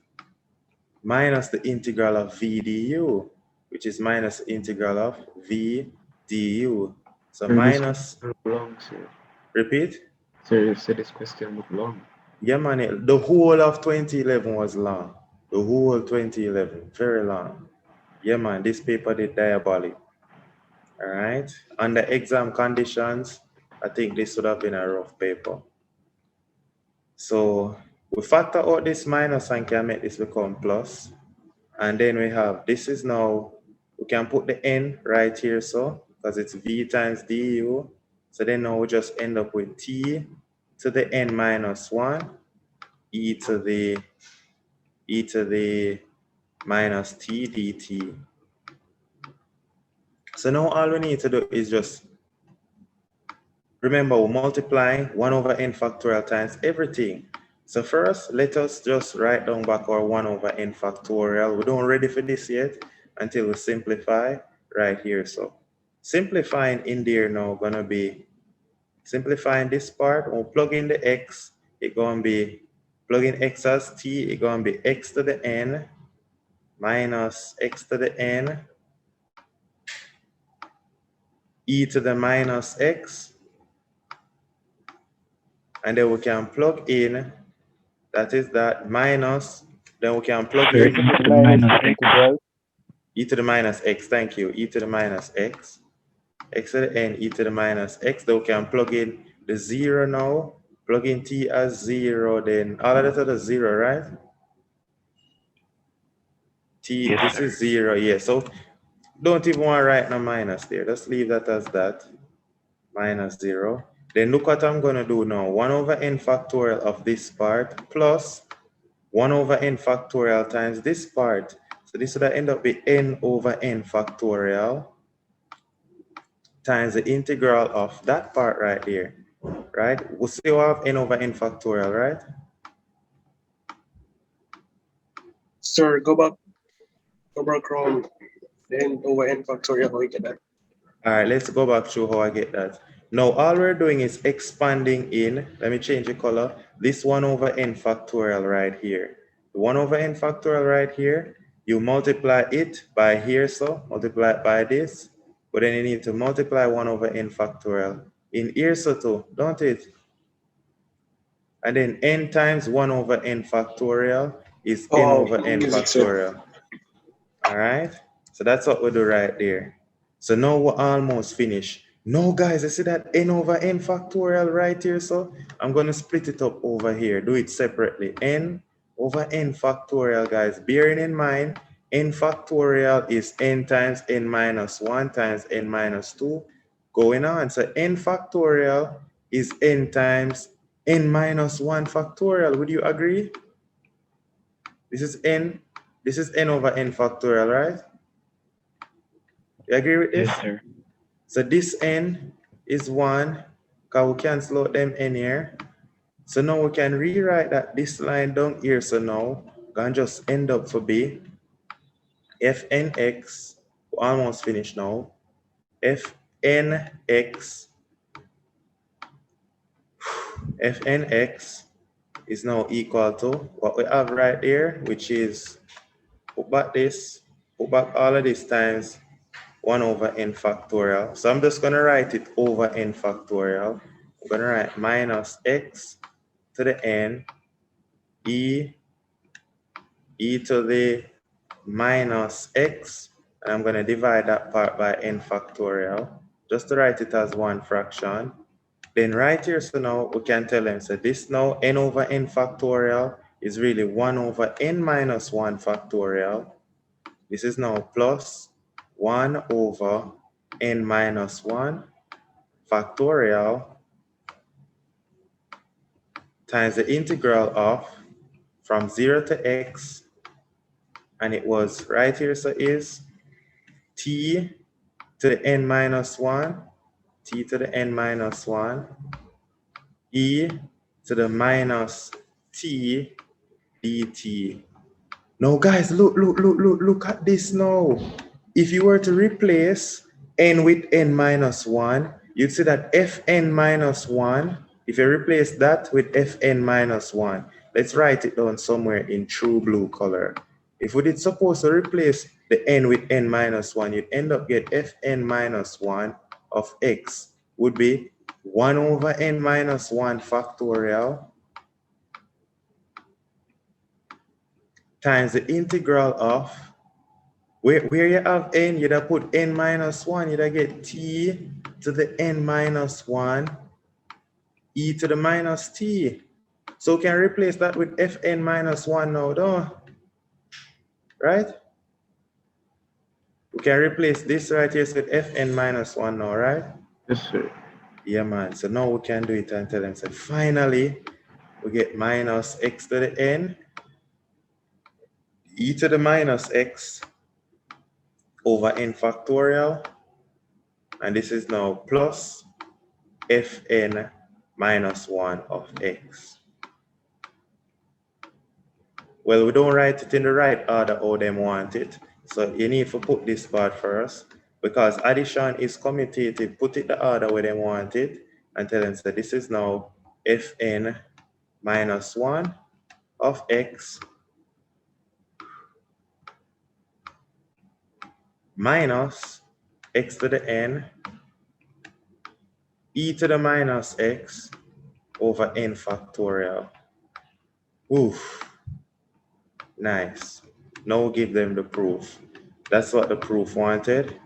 minus the integral of v du, which is minus the integral of v du. So Sir, minus, this long, sir. repeat? Sir, you said this question look long. Yeah, man, the whole of 2011 was long. The whole 2011, very long. Yeah, man, this paper did diabolic. All right. Under exam conditions, I think this would have been a rough paper. So we factor out this minus and can make this become plus. And then we have, this is now, we can put the n right here, so, because it's v times du. So then now we just end up with t to the n minus 1, e to the minus t dt. So now all we need to do is just, remember, we're multiplying 1 over n factorial times everything. So first, let us just write down back our 1 over n factorial. We don't ready for this yet until we simplify right here. So simplifying in there now gonna be simplifying this part. We'll plug in the x, it's gonna be plug in x as t, it's gonna be x to the n minus x to the n e to the minus x, and then we can plug in, that is that minus, then we can plug Sir, in e to the minus x. integral. e to the minus x, thank you, e to the minus x, x to the n, e to the minus x, then we can plug in the 0 now, plug in t as 0, then all of that is 0, right? T, Yes, this sir. is 0, yeah, so don't even want to write no minus there, just leave that as that, minus 0. Then look what I'm going to do now, 1 over n factorial of this part plus 1 over n factorial times this part. So this would end up being n over n factorial times the integral of that part right there, right? We still have n over n factorial, right? Sir, go back around the n over n factorial. How we get that? All right, let's go back to how I get that. Now, all we're doing is expanding in, let me change the color, this 1 over n factorial right here. The 1 over n factorial right here, you multiply it by here, so multiply it by this, but then you need to multiply 1 over n factorial in here, so too, don't it? And then n times 1 over n factorial is n over n Easy, sir. factorial. All right, so that's what we do right there. So now we're almost finished. No, guys, I see that n over n factorial right here, so I'm going to split it up over here. Do it separately. N over n factorial, guys. Bearing in mind, n factorial is n times n minus 1 times n minus 2 going on. So n factorial is n times n minus 1 factorial. Would you agree? This is n over n factorial, right? You agree with this? Yes, sir. So this n is 1, because we cancel out them n here. So now we can rewrite that this line down here. So now, gonna just end up to be fnx almost finished now. Fnx is now equal to what we have right here, which is put back all of this times 1 over n factorial. So I'm just going to write it over n factorial. I'm going to write minus x to the n e to the minus x, and I'm going to divide that part by n factorial just to write it as one fraction. Then right here, so now we can tell them, so this now n over n factorial is really 1 over n minus 1 factorial. This is now plus 1 over n minus 1 factorial times the integral of from 0 to x, and it was right here, so is t to the n minus 1, t to the n minus 1, e to the minus t dt. Now guys, look at this now. If you were to replace n with n minus 1, you'd see that fn minus 1, if you replace that with fn minus 1, let's write it down somewhere in true blue color. If we did suppose to replace the n with n minus 1, you'd end up get fn minus 1 of x would be 1 over n minus 1 factorial times the integral of, where you have n, you'd have put n minus 1, you'd have get t to the n minus 1 e to the minus t. So we can replace that with fn minus 1 now, though. Right? We can replace this right here with fn minus 1 now, right? Yes, sir. Yeah, man. So now we can do it and tell them, so finally, we get minus x to the n e to the minus x over n factorial, and this is now plus fn minus 1 of x. Well, we don't write it in the right order how them want it, so you need to put this part first, because addition is commutative. Put it the order where they want it, and tell them, so this is now fn minus 1 of x minus x to the n e to the minus x over n factorial. Oof. Nice. Now we'll give them the proof. That's what the proof wanted.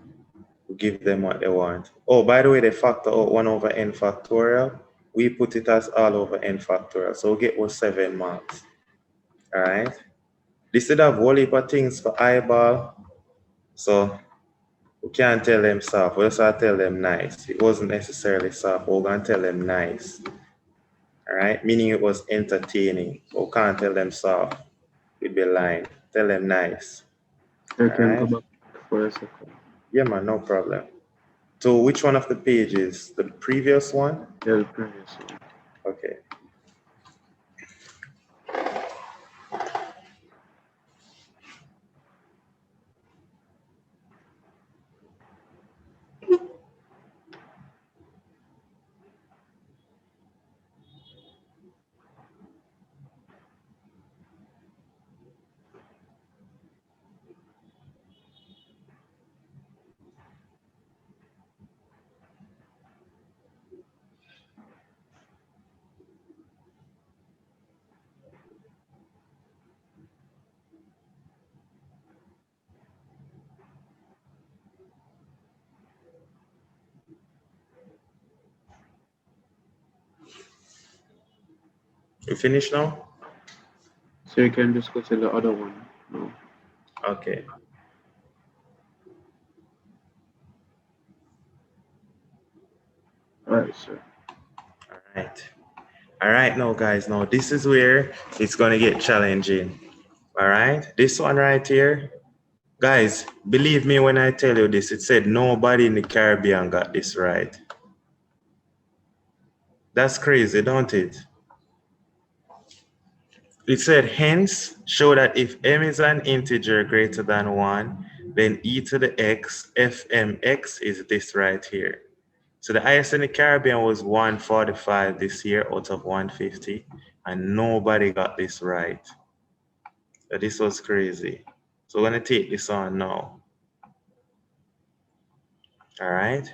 We'll give them what they want. Oh, by the way, they factor out 1 over n factorial. We put it as all over n factorial. So we'll get 7 marks. All right. This did have a whole heap of things for eyeball. So we can't tell them soft. We just have to tell them nice. It wasn't necessarily soft. We're going to tell them nice. All right. Meaning it was entertaining. We can't tell them soft. We'd be lying. Tell them nice. I can Alright. go back for a second. Yeah, man, no problem. So which one of the pages? The previous one? Yeah, the previous one. Okay. You finished now? So you can just go to the other one. No. Okay. All right, sir. All right. All right, now guys, now this is where it's going to get challenging. All right. This one right here. Guys, believe me when I tell you this, it said nobody in the Caribbean got this right. That's crazy, don't it? It said, hence, show that if m is an integer greater than 1, then e to the x, fmx is this right here. So the highest in the Caribbean was 145 this year out of 150, and nobody got this right. So this was crazy. So we're gonna take this on now. All right.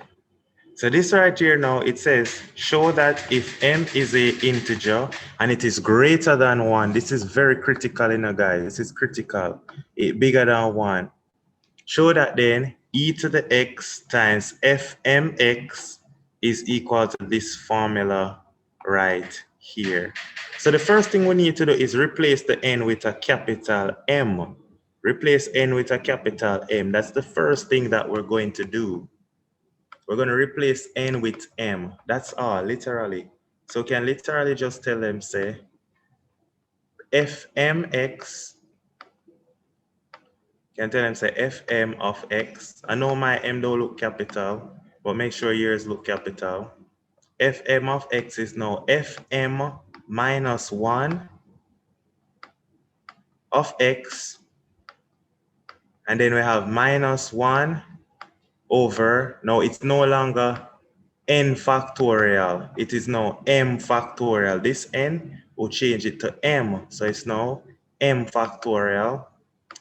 So this right here now, it says, show that if m is a integer and it is greater than 1, this is very critical, you know, guys. This is critical. It bigger than 1. Show that then e to the x times fmx is equal to this formula right here. So the first thing we need to do is replace the n with a capital M. Replace n with a capital M. That's the first thing that we're going to do. We're going to replace n with m. That's all, literally. So we can literally just tell them, say, fmx, can tell them, say, fm of x. I know my m don't look capital, but make sure yours look capital. Fm of x is now fm minus 1 of x. And then we have minus 1 over, now it's no longer n factorial. It is now m factorial. This n will change it to m. So it's now m factorial.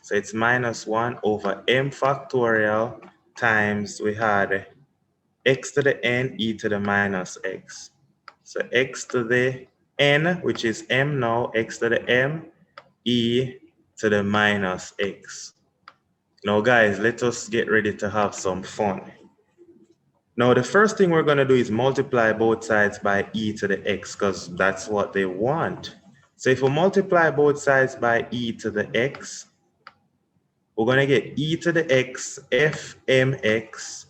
So it's minus 1 over m factorial times we had x to the n e to the minus x. So x to the n, which is m now, x to the m, e to the minus x. Now guys, let us get ready to have some fun. Now the first thing we're going to do is multiply both sides by e to the x, because that's what they want. So if we multiply both sides by e to the x, we're going to get e to the x fmx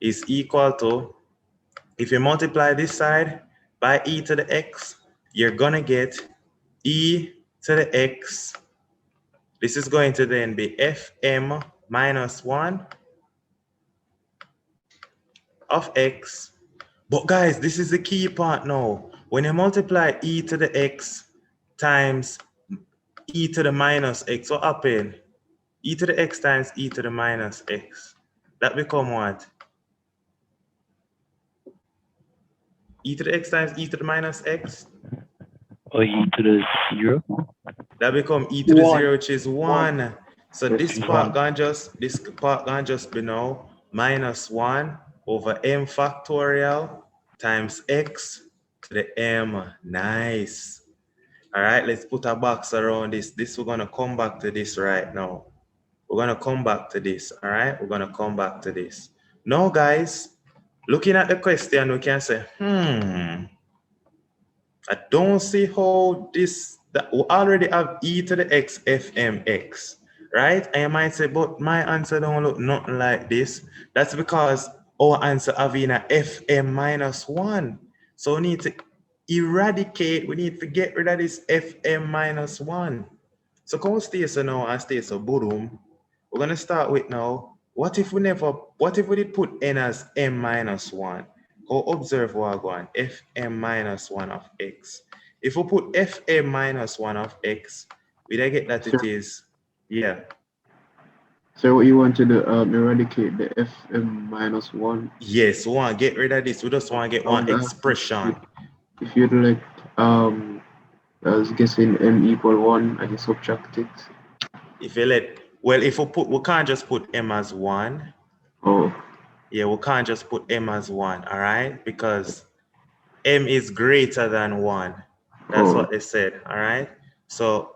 is equal to, if you multiply this side by e to the x, you're going to get e to the x. This is going to then be fm minus 1 of x. But guys, this is the key part now. When you multiply e to the x times e to the minus x, what happened? E to the x times e to the minus x. That become what? E to the x times e to the minus x. Or e to the 0. That become e to the 1. 0, which is 1. So this Which is part 1. gonna just be now minus 1 over m factorial times x to the m. Nice. All right, let's put a box around this. We're gonna come back to this right now. We're gonna come back to this. All right, we're gonna come back to this. Now, guys, looking at the question, we can say, I don't see how that we already have e to the x fmx, right? And you might say, but my answer don't look nothing like this. That's because our answer having a fm minus 1. So we need to eradicate, we need to get rid of this fm minus 1. So come stay so now and stay so boom. We're gonna start with now, what if we did put n as m minus 1? Go observe what I'm going, fm minus 1 of x. If we put fm minus 1 of x, we then get that it is, yeah. So what you want to do, eradicate the fm minus 1? Yes, we want to get rid of this. We just want to get one expression. If you'd like, I was guessing m equal 1, and you subtract it. If you let, well, if we can't just put m as 1. Oh. Yeah, we can't just put m as 1, all right? Because m is greater than 1. That's what they said, all right? So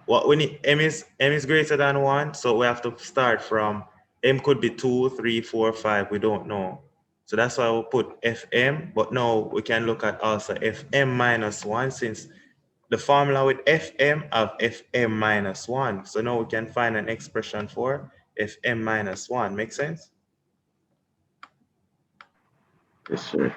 what we need, m is greater than 1, so we have to start from, m could be 2, 3, 4, 5, we don't know. So that's why we'll put fm, but now we can look at also fm minus 1, since the formula with fm have fm minus 1. So now we can find an expression for fm minus 1. Make sense? Yes, sir.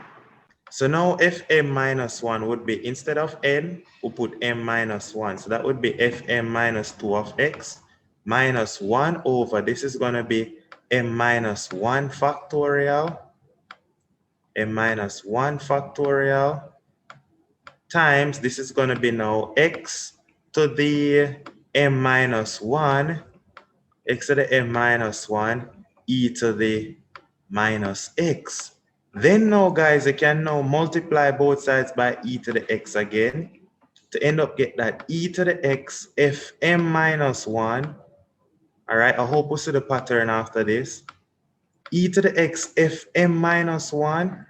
So now fm minus 1 would be, instead of n, we'll put m minus 1. So that would be fm minus 2 of x minus 1 over, this is going to be m minus 1 factorial, m minus 1 factorial, times, this is going to be now x to the m minus 1, x to the m minus 1, e to the minus x. Then now, guys, you can now multiply both sides by e to the x again to end up get that e to the x fm minus 1. All right, I hope we see the pattern after this. E to the x fm minus 1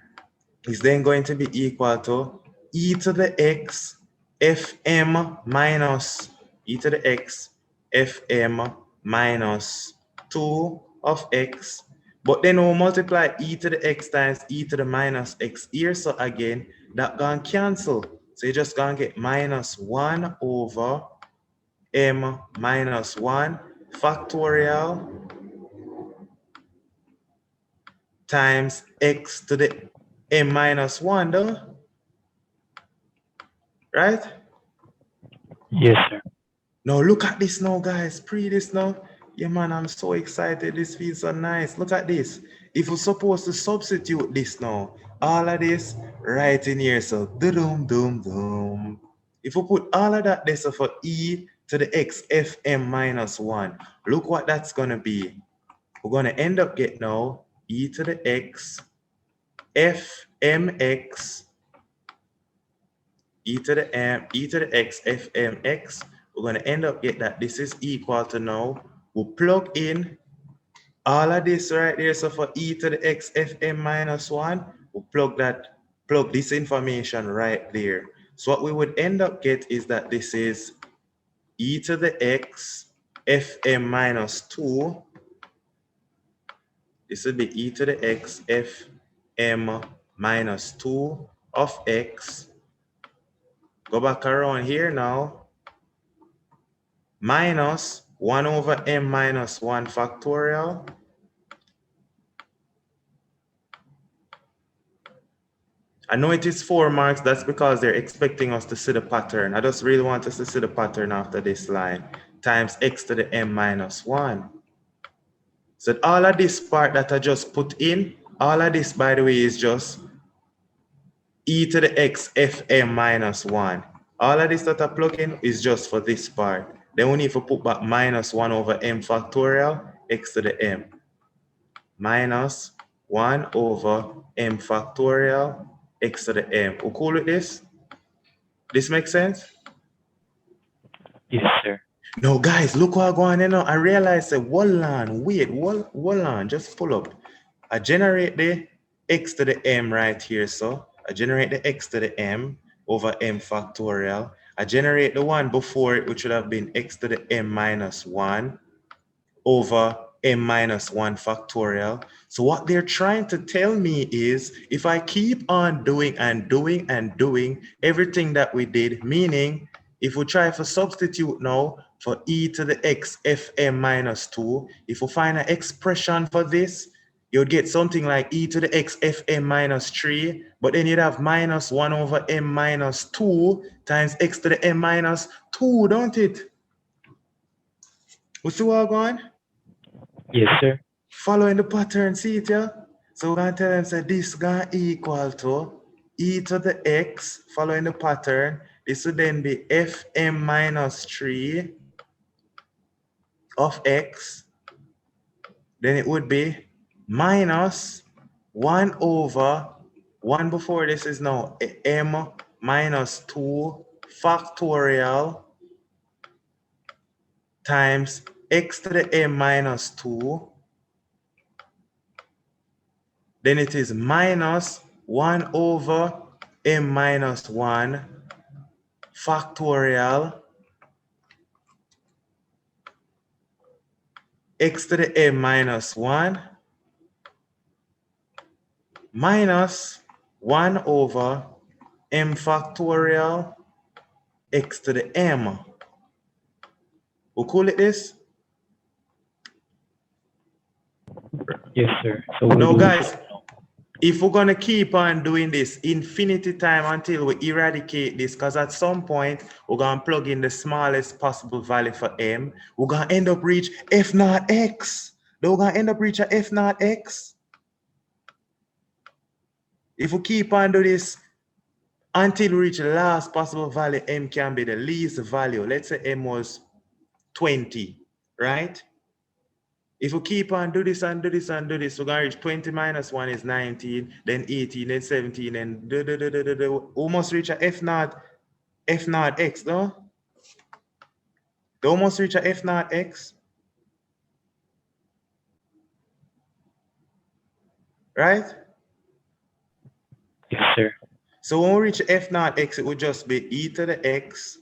is then going to be equal to e to the x fm minus e to the x fm minus 2 of x. But then we'll multiply e to the x times e to the minus x here. So again, that gonna cancel. So you're just gonna get minus 1 over m minus 1 factorial times x to the m minus 1, though. Right? Yes, sir. Now look at this now, guys. Pre this now. Yeah, man, I'm so excited. This feels so nice. Look at this. If we're supposed to substitute this now, all of this right in here. So, doom, doom, doom. If we put all of that there, so for e to the x fm minus 1, look what that's going to be. We're going to end up getting now e to the x fmx e to the x fmx. We're going to end up get that this is equal to now, we'll plug in all of this right there. So for e to the x fm minus 1, we'll plug this information right there. So what we would end up get is that this is e to the x fm minus 2. This would be e to the x fm minus 2 of x. Go back around here now. Minus 1 over m minus 1 factorial. I know it is 4 marks. That's because they're expecting us to see the pattern. I just really want us to see the pattern after this line. Times x to the m minus 1. So all of this part that I just put in, all of this, by the way, is just e to the x fm minus 1. All of this that I plug in is just for this part. Then we need to put back minus 1 over m factorial, x to the m. Minus 1 over m factorial, x to the m. We'll call it this. This makes sense? Yes, sir. No, guys, look what I'm going on. I realize that, hold on, just pull up. I generate the x to the m right here, so I generate the x to the m over m factorial. I generate the one before it, which would have been x to the m minus 1 over m minus 1 factorial. So what they're trying to tell me is if I keep on doing and doing and doing everything that we did, meaning if we try to substitute now for e to the x fm minus 2, if we find an expression for this, you'd get something like e to the x fm minus 3, but then you'd have minus 1 over m minus 2 times x to the m minus 2, don't it? We see where I'm going? Yes, sir. Following the pattern, see it, yeah? So we're going to tell them, say, this going to equal to e to the x, following the pattern. This would then be fm minus 3 of x. Then it would be minus 1 over 1 before this is now m minus 2 factorial times x to the m minus 2. Then it is minus 1 over m minus 1 factorial x to the m minus 1 minus 1 over m factorial x to the m. We'll call it this. Yes, sir. So we'll Now, do guys, it. if we're going to keep on doing this infinity time until we eradicate this, because at some point we're going to plug in the smallest possible value for m, we're going to end up reach f naught x. Then we're going to end up reach a f naught x. If we keep on doing this until we reach the last possible value, m can be the least value. Let's say m was 20, right? If we keep on do this and do this and do this, we're gonna reach 20 minus 1 is 19, then 18, then 17, and almost reach a F naught X, no? They almost reach a F naught X. Right? Yes, sir. So when we reach F naught X, it would just be e to the X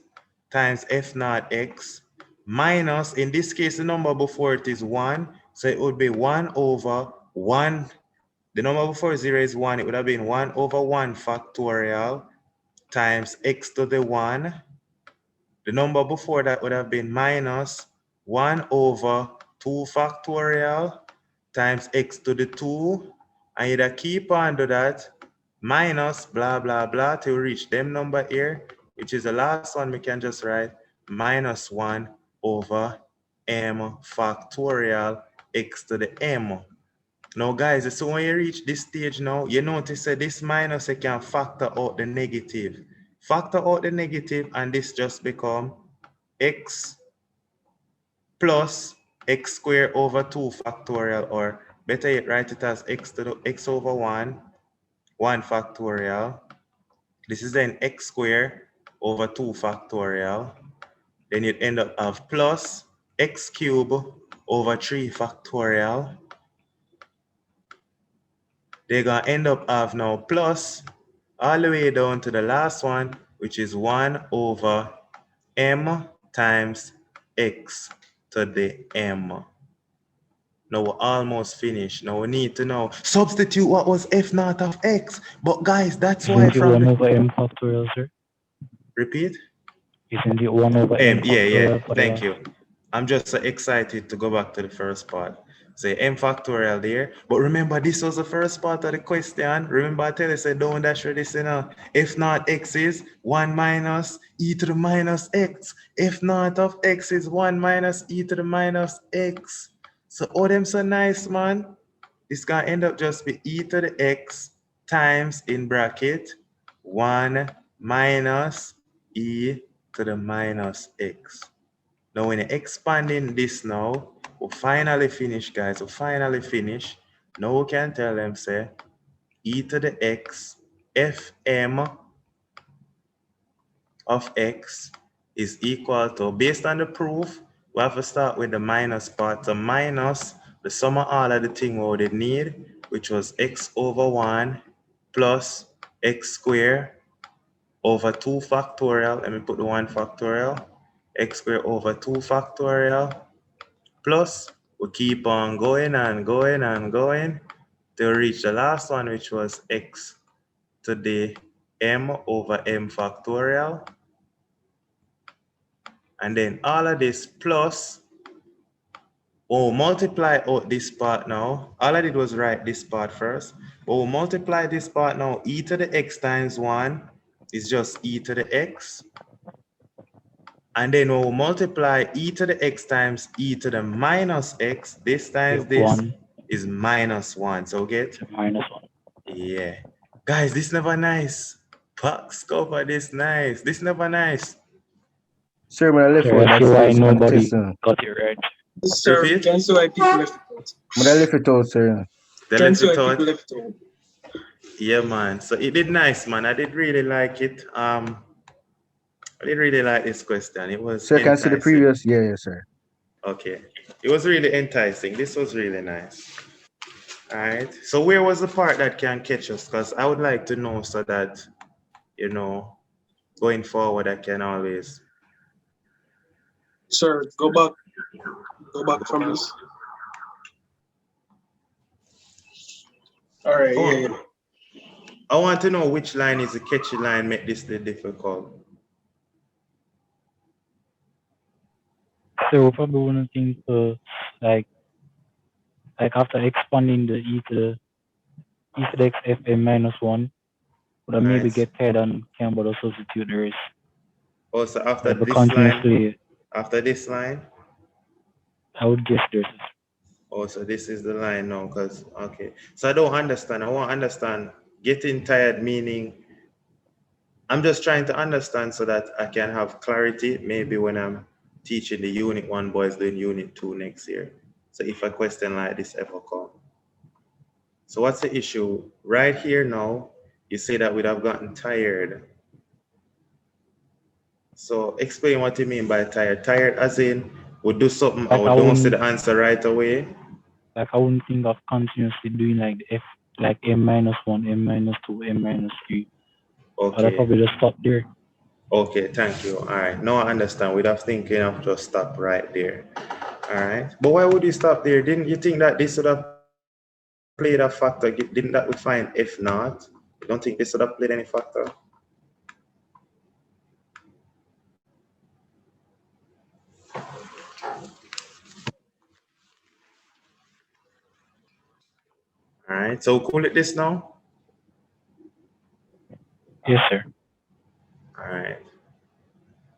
times F naught X minus, in this case, the number before it is 1. So it would be 1 over 1. The number before 0 is 1. It would have been 1 over 1 factorial times X to the 1. The number before that would have been minus 1 over 2 factorial times X to the 2. And you'd keep on do that minus blah, blah, blah till reach them number here, which is the last one. We can just write minus 1 over m factorial x to the m. Now, guys, so when you reach this stage now, you notice that this minus, you can factor out the negative. Factor out the negative, and this just become x plus x squared over 2 factorial, or better yet, write it as x to the x over 1 factorial. This is then x squared over 2 factorial. Then you'd end up of plus x cubed over 3 factorial. They're going to end up of now plus all the way down to the last one, which is 1 over m times x to the m. Now we're almost finished. Now we need to now substitute what was f naught of x. But guys, that's why Isn't it from 1 the... over m factorial, sir? Repeat? Isn't it 1 over m factorial? Yeah, thank you. I'm just so excited to go back to the first part. Say m factorial there. But remember, this was the first part of the question. Remember, I tell you, say don't dash for this, you know. F naught x is 1 minus e to the minus x. F naught of x is 1 minus e to the minus x. So all them so nice, man. It's gonna end up just be e to the x times, in bracket, 1 minus e to the minus x. Now when you're expanding this now, we'll finally finish, guys. We'll finally finish. Now we can tell them, say, e to the x fm of x is equal to, based on the proof, we have to start with the minus part. So minus the sum of all of the thing we would need, which was x over 1 plus x squared over 2 factorial. Let me put the 1 factorial. X squared over 2 factorial plus we keep on going and going and going to reach the last one, which was x to the m over m factorial. And then all of this plus, we'll multiply out this part now. All I did was write this part first. But we'll multiply this part now. E to the x times 1 is just e to the x. And then we'll multiply e to the x times e to the minus x. This times this 1 is minus 1. So get? minus 1. Yeah. Guys, this never nice. Box cover this nice. This never nice. Sir, when I left Sir, out, I that's see why first nobody contestant. got it right. Sir, Repeat? can see why people left out. When I left it out, sir. The Can see little why people thought. left out. Yeah, man. So it did nice, man. I did really like it. I did really like this question. It was Sir, can I see the enticing. previous? Yeah, sir. Okay. It was really enticing. This was really nice. All right. So where was the part that can catch us? Because I would like to know so that, you know, going forward, I can always. Sir, go back. Go back from this. All right, Oh. yeah. I want to know which line is the catchy line, make this the difficult. So we're probably one of the things to like after expanding the e to the x fm minus 1, would I maybe Nice. get tired and can but substitute the rest. Also after But this line, continuously, I would guess there's also this is the line now, because okay. So I don't understand. I want to understand getting tired meaning I'm just trying to understand so that I can have clarity maybe when I'm teaching the unit 1 boys doing unit 2 next year. So if a question like this ever come. So what's the issue? Right here now, you say that we'd have gotten tired. So explain what you mean by tired. Tired as in, we do something Like and we don't see the answer right away. Like I wouldn't think of continuously doing like the f like m minus 1, m minus 2, m minus 3. I'd Okay. probably just stop there. Okay, thank you. All right. Now I understand. Without thinking of just stop right there. All right. But why would you stop there? Didn't you think that this would have played a factor? Didn't that we find if not? You don't think this would have played any factor? All right. So call it this now. Yes, sir. All right.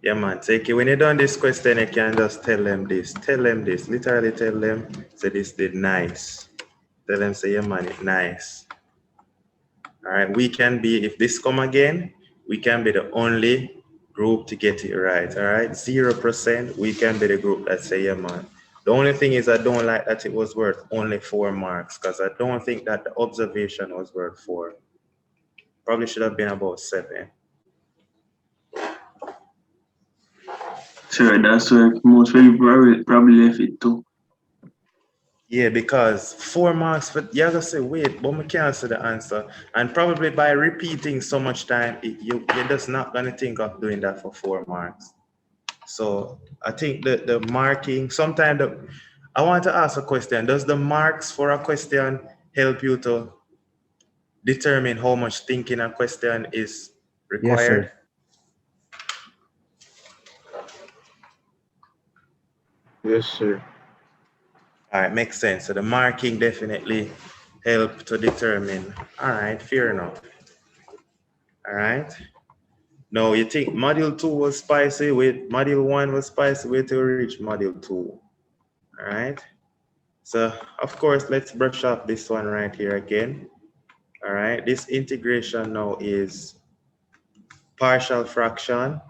Yeah, man. Take it. When you done this question, you can just tell them this. Tell them this. Literally tell them, say this did nice. Tell them, say, yeah, man, it nice. All right. We can be, if this come again, we can be the only group to get it right. All right. 0%, we can be the group that say, yeah, man. The only thing is I don't like that it was worth only 4 marks because I don't think that the observation was worth 4. Probably should have been about 7. Sure, that's where most people probably left it too. Yeah, because 4 marks, but you gotta say, wait, but we can't see the answer. And probably by repeating so much time, you're just not gonna think of doing that for 4 marks. So I think that the marking, sometimes I want to ask a question. Does the marks for a question help you to determine how much thinking a question is required? Yes, sir. Yes, sir. All right, makes sense. So the marking definitely help to determine. All right, fair enough. All right. No, you think module 2 was spicy with module 1 was spicy with to reach module 2. All right. So of course, let's brush up this one right here again. All right. This integration now is partial fraction,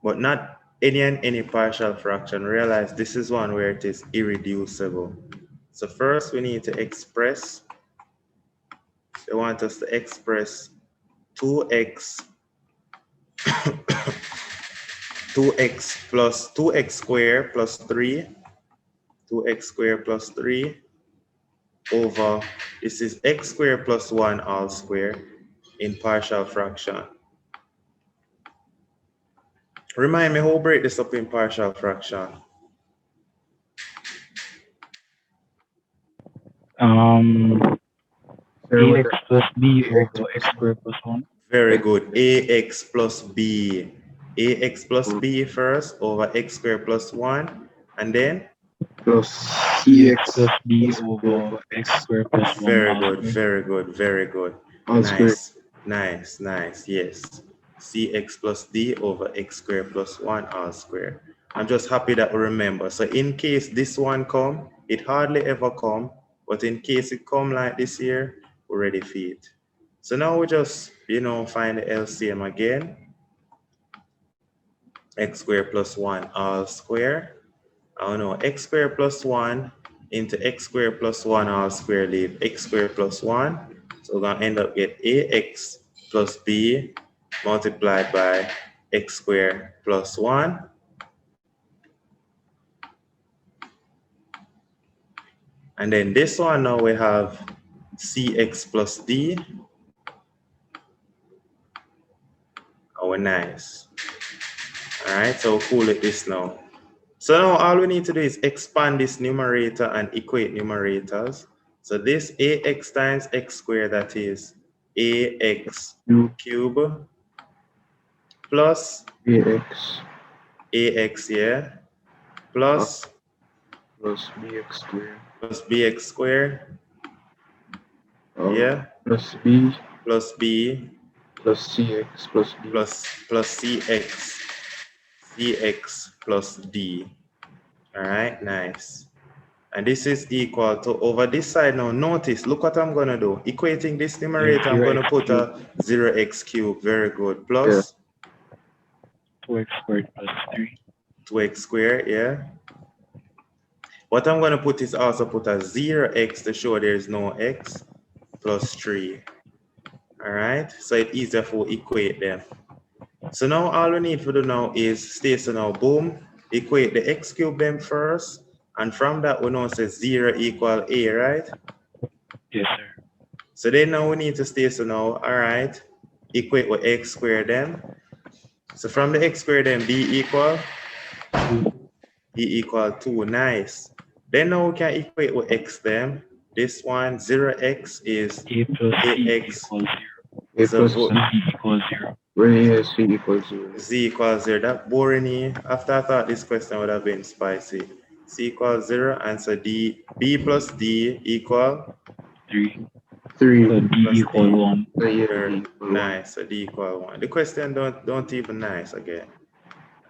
but not any partial fraction. Realize this is one where it is irreducible. So first we need to express, they want us to express 2x 2x plus 2x squared plus 3, 2x squared plus 3 over, this is x squared plus 1 all square in partial fraction. Remind me, who break this up in partial fraction? Ax plus b over x squared plus 1. Very good. Ax plus b. Ax plus b first over x squared plus 1. And then? Plus Cx plus b over x squared plus 1. Very good, very good, very good. Nice, nice, nice. Yes. Cx plus d over x squared plus 1 all square. I'm just happy that we remember. So in case this one come, it hardly ever come, but in case it come like this here, we're ready for it. So now we just, find the LCM again. X squared plus 1 all square. Oh no, x squared plus 1 into x squared plus 1 all square leave x squared plus 1. So we're going to end up get ax plus b multiplied by x squared plus 1. And then this one now we have cx plus d. Oh, nice. All right, so we'll call it this now. So now all we need to do is expand this numerator and equate numerators. So this ax times x squared, that is ax cube plus ax, yeah, plus bx squared. Plus bx squared, yeah, Plus b plus b plus cx plus d plus cx plus d. All right, nice. And this is equal to, over this side now, notice, look what I'm going to do. Equating this numerator, I'm going to put a 0x cubed. Very good. Plus 2x squared plus 3. 2x squared, yeah. What I'm going to put is also put a 0x to show there's no x plus 3. All right, so it's easier for equate them. So now all we need to do now is stay, so now boom, equate the x cube them first, and from that we know say 0 equal a, right? Yes, sir. So then now we need to stay, so now, all right, equate with x squared then. So from the x squared then b equal 2, nice. Then now we can equate with x then. This one, 0x is A plus C ax. equals 0. A So plus And C equals 0. when A C equals 0. z equals 0. That boring here. After I thought this question would have been spicy. C equals 0, and so b plus d equal 3. 3. So D plus equal D. 1. So yeah, Very D equal 1. nice. So d equal 1. The question don't even nice again.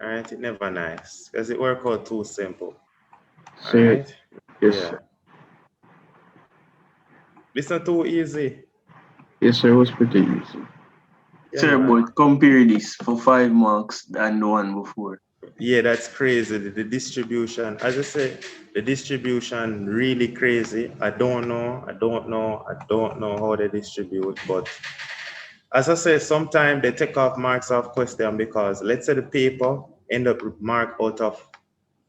All right, it never nice because it work out too simple. All So right. yes, Yeah. sir. It's not too easy. Yes, sir. It was pretty easy. Yeah, Sir, man. but compare this for 5 marks than the one before. Yeah, that's crazy. The distribution, as I said, the distribution really crazy. I don't know how they distribute, but as I said, sometimes they take off marks off question because let's say the paper end up mark out of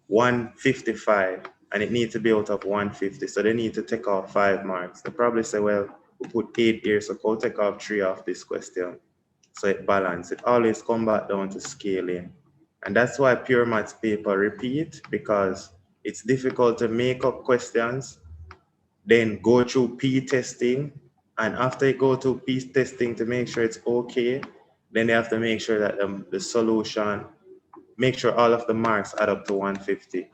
155 and it needs to be out of 150. So they need to take off 5 marks. They probably say, well, we put 8 here, so go take off 3 off this question. So it balance. It always come back down to scaling. And that's why pure maths paper repeat, because it's difficult to make up questions, then go through P testing. And after you go through P testing to make sure it's okay, then they have to make sure that the solution, make sure all of the marks add up to 150.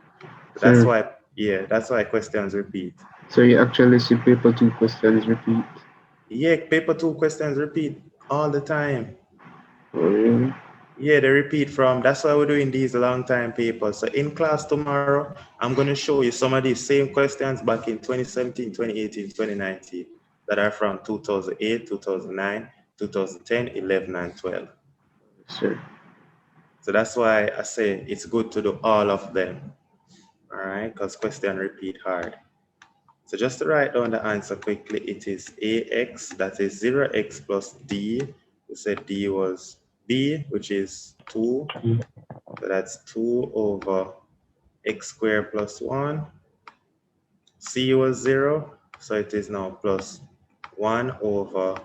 That's Sir, why, yeah, that's why questions repeat. so you actually see paper 2 questions repeat? Yeah, paper 2 questions repeat all the time. Oh, really? Yeah, they repeat from, that's why we're doing these long time papers. So in class tomorrow, I'm going to show you some of these same questions back in 2017, 2018, 2019 that are from 2008, 2009, 2010, 11, and 12. Sir. So that's why I say it's good to do all of them. All right, because question repeat hard. So just to write down the answer quickly, it is AX, that is 0x plus D. We said D was B, which is 2. So that's 2 over x squared plus 1. C was 0, so it is now plus 1 over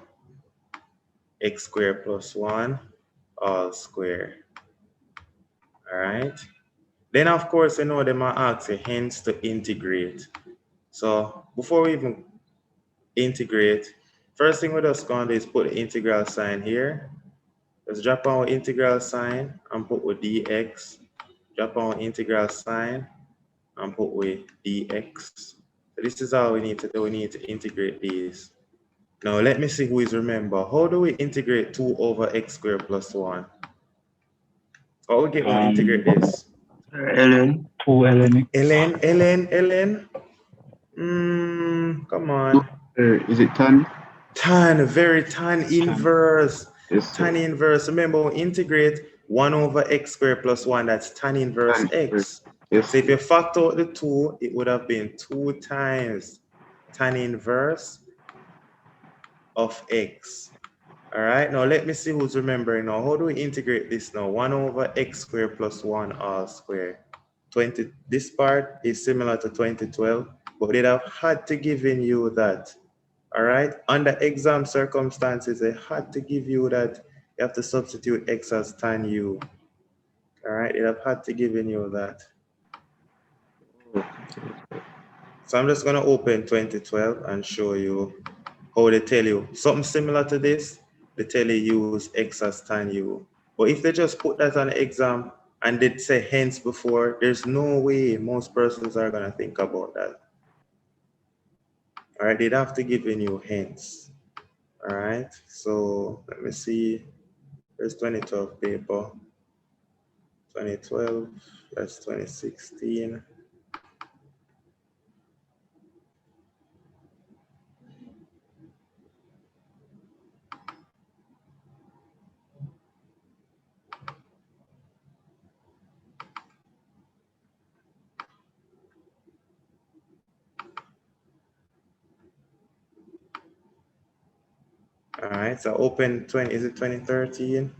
x squared plus 1 all square. All right. Then, of course, you know, they might ask you hence to integrate. So before we even integrate, first thing we're just going to do is put the integral sign here. Let's drop our integral sign and put with dx. Drop our integral sign and put with dx. So this is all we need to do. We need to integrate these. Now let me see who is remember. How do we integrate 2 over x squared plus 1? How we get to integrate this? Ellen, 2 ln x. Ln. Come on. Is it tan? Tan, very tan inverse. Yes, sir. Tan inverse. Remember, we integrate 1 over x squared plus 1. That's tan inverse Tan x. Yes. So if you factor out the 2, it would have been 2 times tan inverse of x. All right, now let me see who's remembering now. How do we integrate this now? 1 over x squared plus 1 all squared. This part is similar to 2012, but they'd have had to give in you that. All right, under exam circumstances, they had to give you that you have to substitute x as tan u. All right, they'd have had to give in you that. So I'm just gonna open 2012 and show you how they tell you something similar to this. They tell you use x as tan u. But if they just put that on the exam and did say hence before, there's no way most persons are gonna think about that. All right, they'd have to give in you hence. All right, so let me see. There's 2012 paper. 2012, that's 2016. All right, so open 20, is it 2013?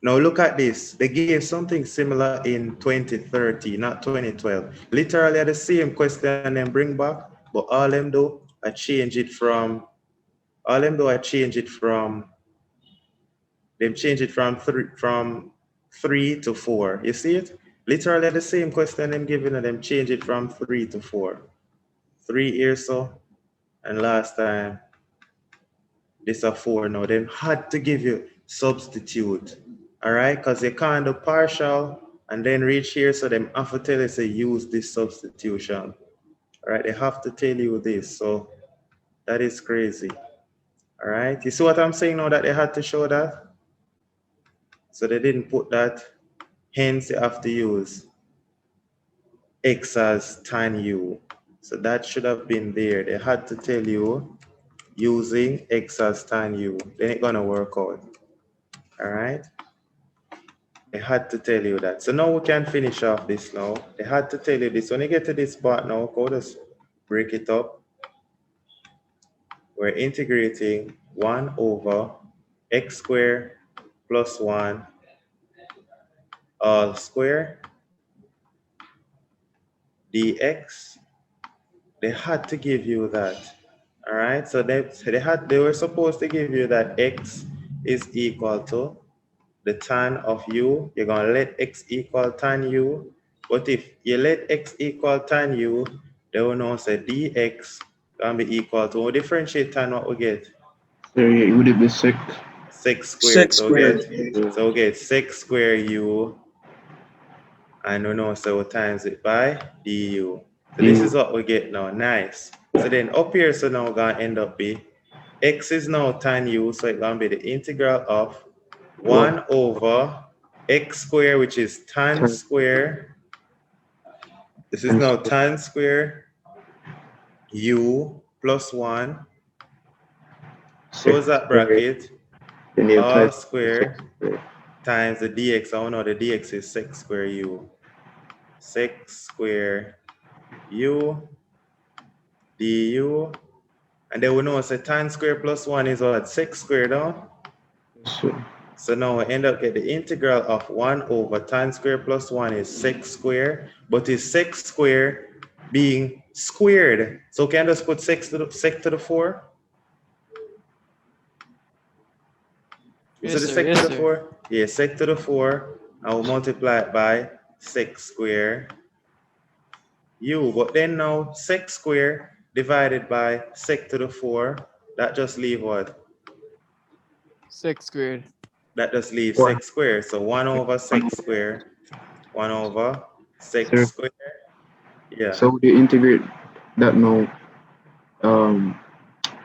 Now look at this. They gave something similar in 2030, not 2012. Literally the same question and bring back, but all them do, I change it from, them change it from three to 4. You see it? Literally the same question them giving them change it from 3 to 4. 3 here so, and last time this a 4 now. Them had to give you substitute. All right, because you can't do partial and then reach here, so them have to tell you say use this substitution. All right, they have to tell you this, so that is crazy. All right, you see what I'm saying now that they had to show that? So they didn't put that, hence you have to use x as tan u. So that should have been there. They had to tell you using x as tan u, then it's gonna work out. All right. They had to tell you that. So now we can finish off this now. They had to tell you this. When you get to this part now, go just break it up. We're integrating 1 over x squared plus 1 all square dx. They had to give you that. All right. So they were supposed to give you that x is equal to the tan of u. You're gonna let x equal tan u. But if you let x equal tan u, they will now say dx can be equal to, we'll differentiate tan, what we get? Sorry, would it be sec? Sec squared. Sec squared. So we get sec squared u, and we know so we times it by du. So this is what we get now. Nice. So then up here, so now we're gonna end up be x is now tan u, so it's gonna be the integral of 1 over x squared, which is tan square. This is now tan square u plus 1. Close that bracket. All square times the dx. I don't know, the dx is sec square u. Sec square u du. And then we know it's a tan square plus 1 is what? Sec squared, no? So now we end up get the integral of 1 over tan square plus 1 is sec square, but is sec square being squared. So can I just put sec to the 4? Yes, So the sir, sec yes, to the sir. 4? Yeah, sec to the 4. I will multiply it by sec square u. But then now sec square divided by sec to the 4, that just leave what? Sec squared. That just leaves sec square. So 1 over sec square, 1 over sec square. Yeah. So would you integrate that now? And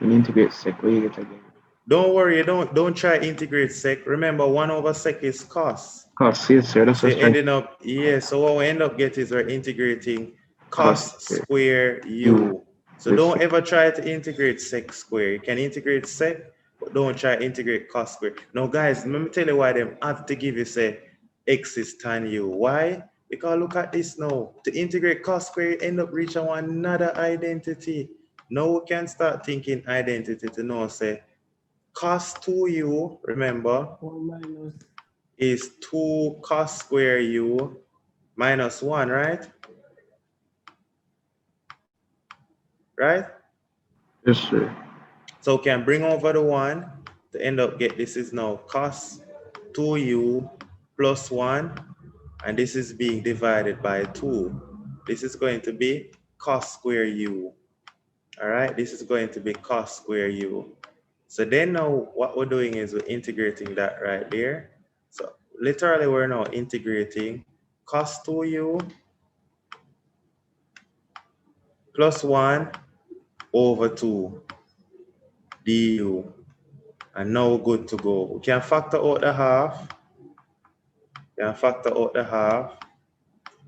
integrate sec, what you get again? Don't worry, don't try integrate sec. Remember, 1 over sec is cos. Cos, yes, sir. That's So what ending up, yeah. So what we end up getting is we're integrating cos square u. So don't ever try to integrate sec square. You can integrate sec, but don't try to integrate cos square. Now, guys, let me tell you why them have to give you say x is tan u. Why? Because look at this now. To integrate cos square, you end up reaching another identity. Now we can start thinking identity to know say cos 2u, remember, is 2 cos square u minus 1, right? Right? Yes, sir. So we can bring over the 1 to end up get this is now cos 2u plus 1, and this is being divided by 2. This is going to be cos square u. All right, this is going to be cos square u. So then now what we're doing is we're integrating that right there. So literally we're now integrating cos 2u plus 1 over 2 du. And now we're good to go. We can factor out the half. And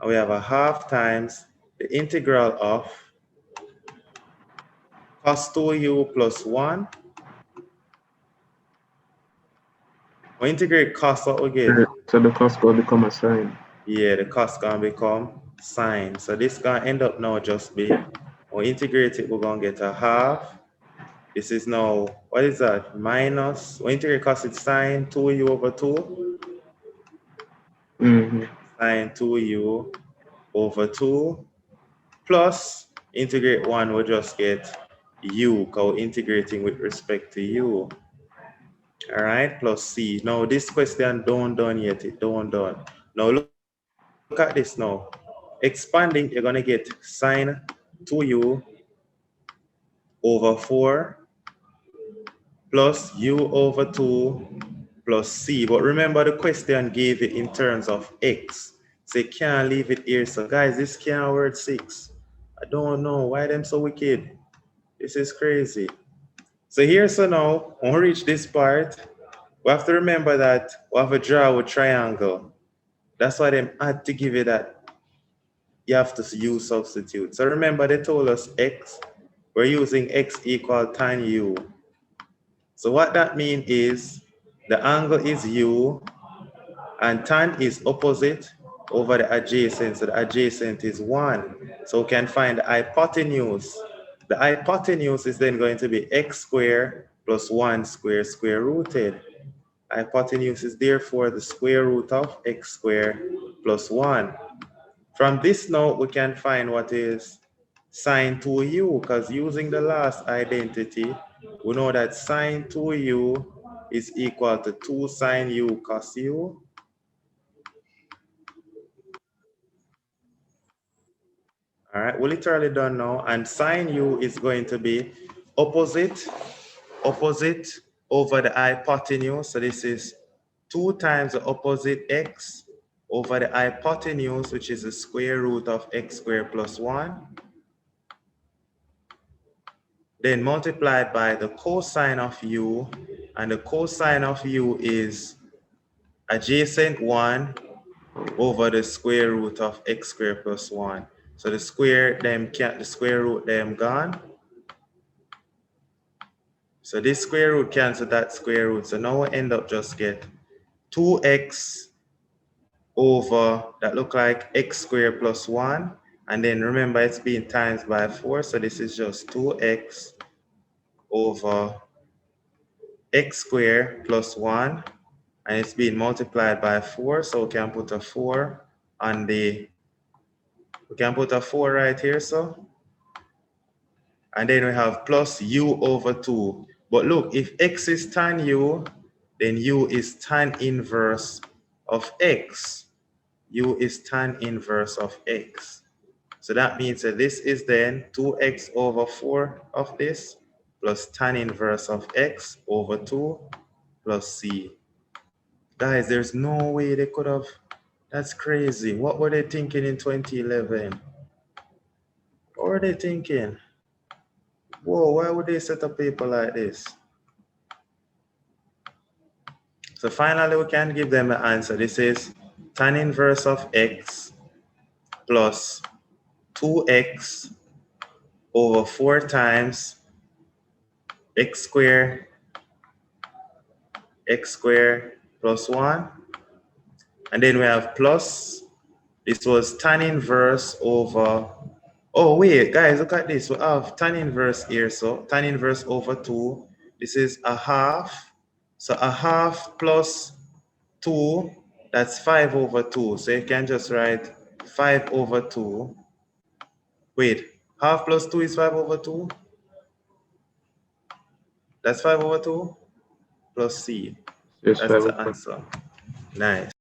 we have a half times the integral of cos 2u plus 1. We integrate cos, what we get? So the cos will become a sine. Yeah, the cos gonna become sine. So this gonna end up now just be, we integrate it, we're gonna get a half This is now, what is that? Minus, we integrate cosine sine 2u over 2. Mm-hmm. Sine 2u over 2 plus integrate 1, we'll just get u, because we're integrating with respect to u. All right, plus c. Now this question don't done yet, it don't done. Now look at this now. Expanding, you're gonna get sine 2u over 4 plus u over 2 plus c. But remember the question gave it in terms of x. So you can't leave it here. So guys, this can't word 6. I don't know why them so wicked. This is crazy. So here, so now, when we reach this part, we have to remember that we have a draw with triangle. That's why they had to give you that. You have to use substitute. So remember they told us x. We're using x equal tan u. So what that means is the angle is u and tan is opposite over the adjacent. So the adjacent is 1. So we can find the hypotenuse. The hypotenuse is then going to be x squared plus 1 squared square rooted. Hypotenuse is therefore the square root of x squared plus 1. From this note, we can find what is sine 2u, because using the last identity, we know that sine 2u is equal to 2 sine u cos u. All right, we literally done now, and sine u is going to be opposite over the hypotenuse. So this is 2 times the opposite x over the hypotenuse, which is the square root of x squared plus 1. Then multiplied by the cosine of u, and the cosine of u is adjacent 1 over the square root of x squared plus 1. So the square root them gone. So this square root cancel that square root. So now we end up just get 2x over, that look like x squared plus 1. And then remember it's being times by 4. So this is just 2x over x squared plus 1. And it's being multiplied by 4. So we can put a 4 on the, we can put a 4 right here, so. And then we have plus u over 2. But look, if x is tan u, then u is tan inverse of x. U is tan inverse of x. So that means that this is then 2x over 4 of this plus tan inverse of x over 2 plus c. Guys, there's no way they could have, that's crazy. What were they thinking in 2011? What were they thinking? Whoa, why would they set up paper like this? So finally, we can give them an answer. This is tan inverse of x plus 2x over 4 times x squared plus 1. And then we have plus, this was tan inverse over, oh wait, guys, look at this. We have tan inverse here, so tan inverse over 2. This is a half. So a half plus 2, that's 5 over 2. So you can just write 5 over 2. Wait, half plus 2 is 5 over 2? That's 5 over 2 plus c. Yes, That's the answer. Nice.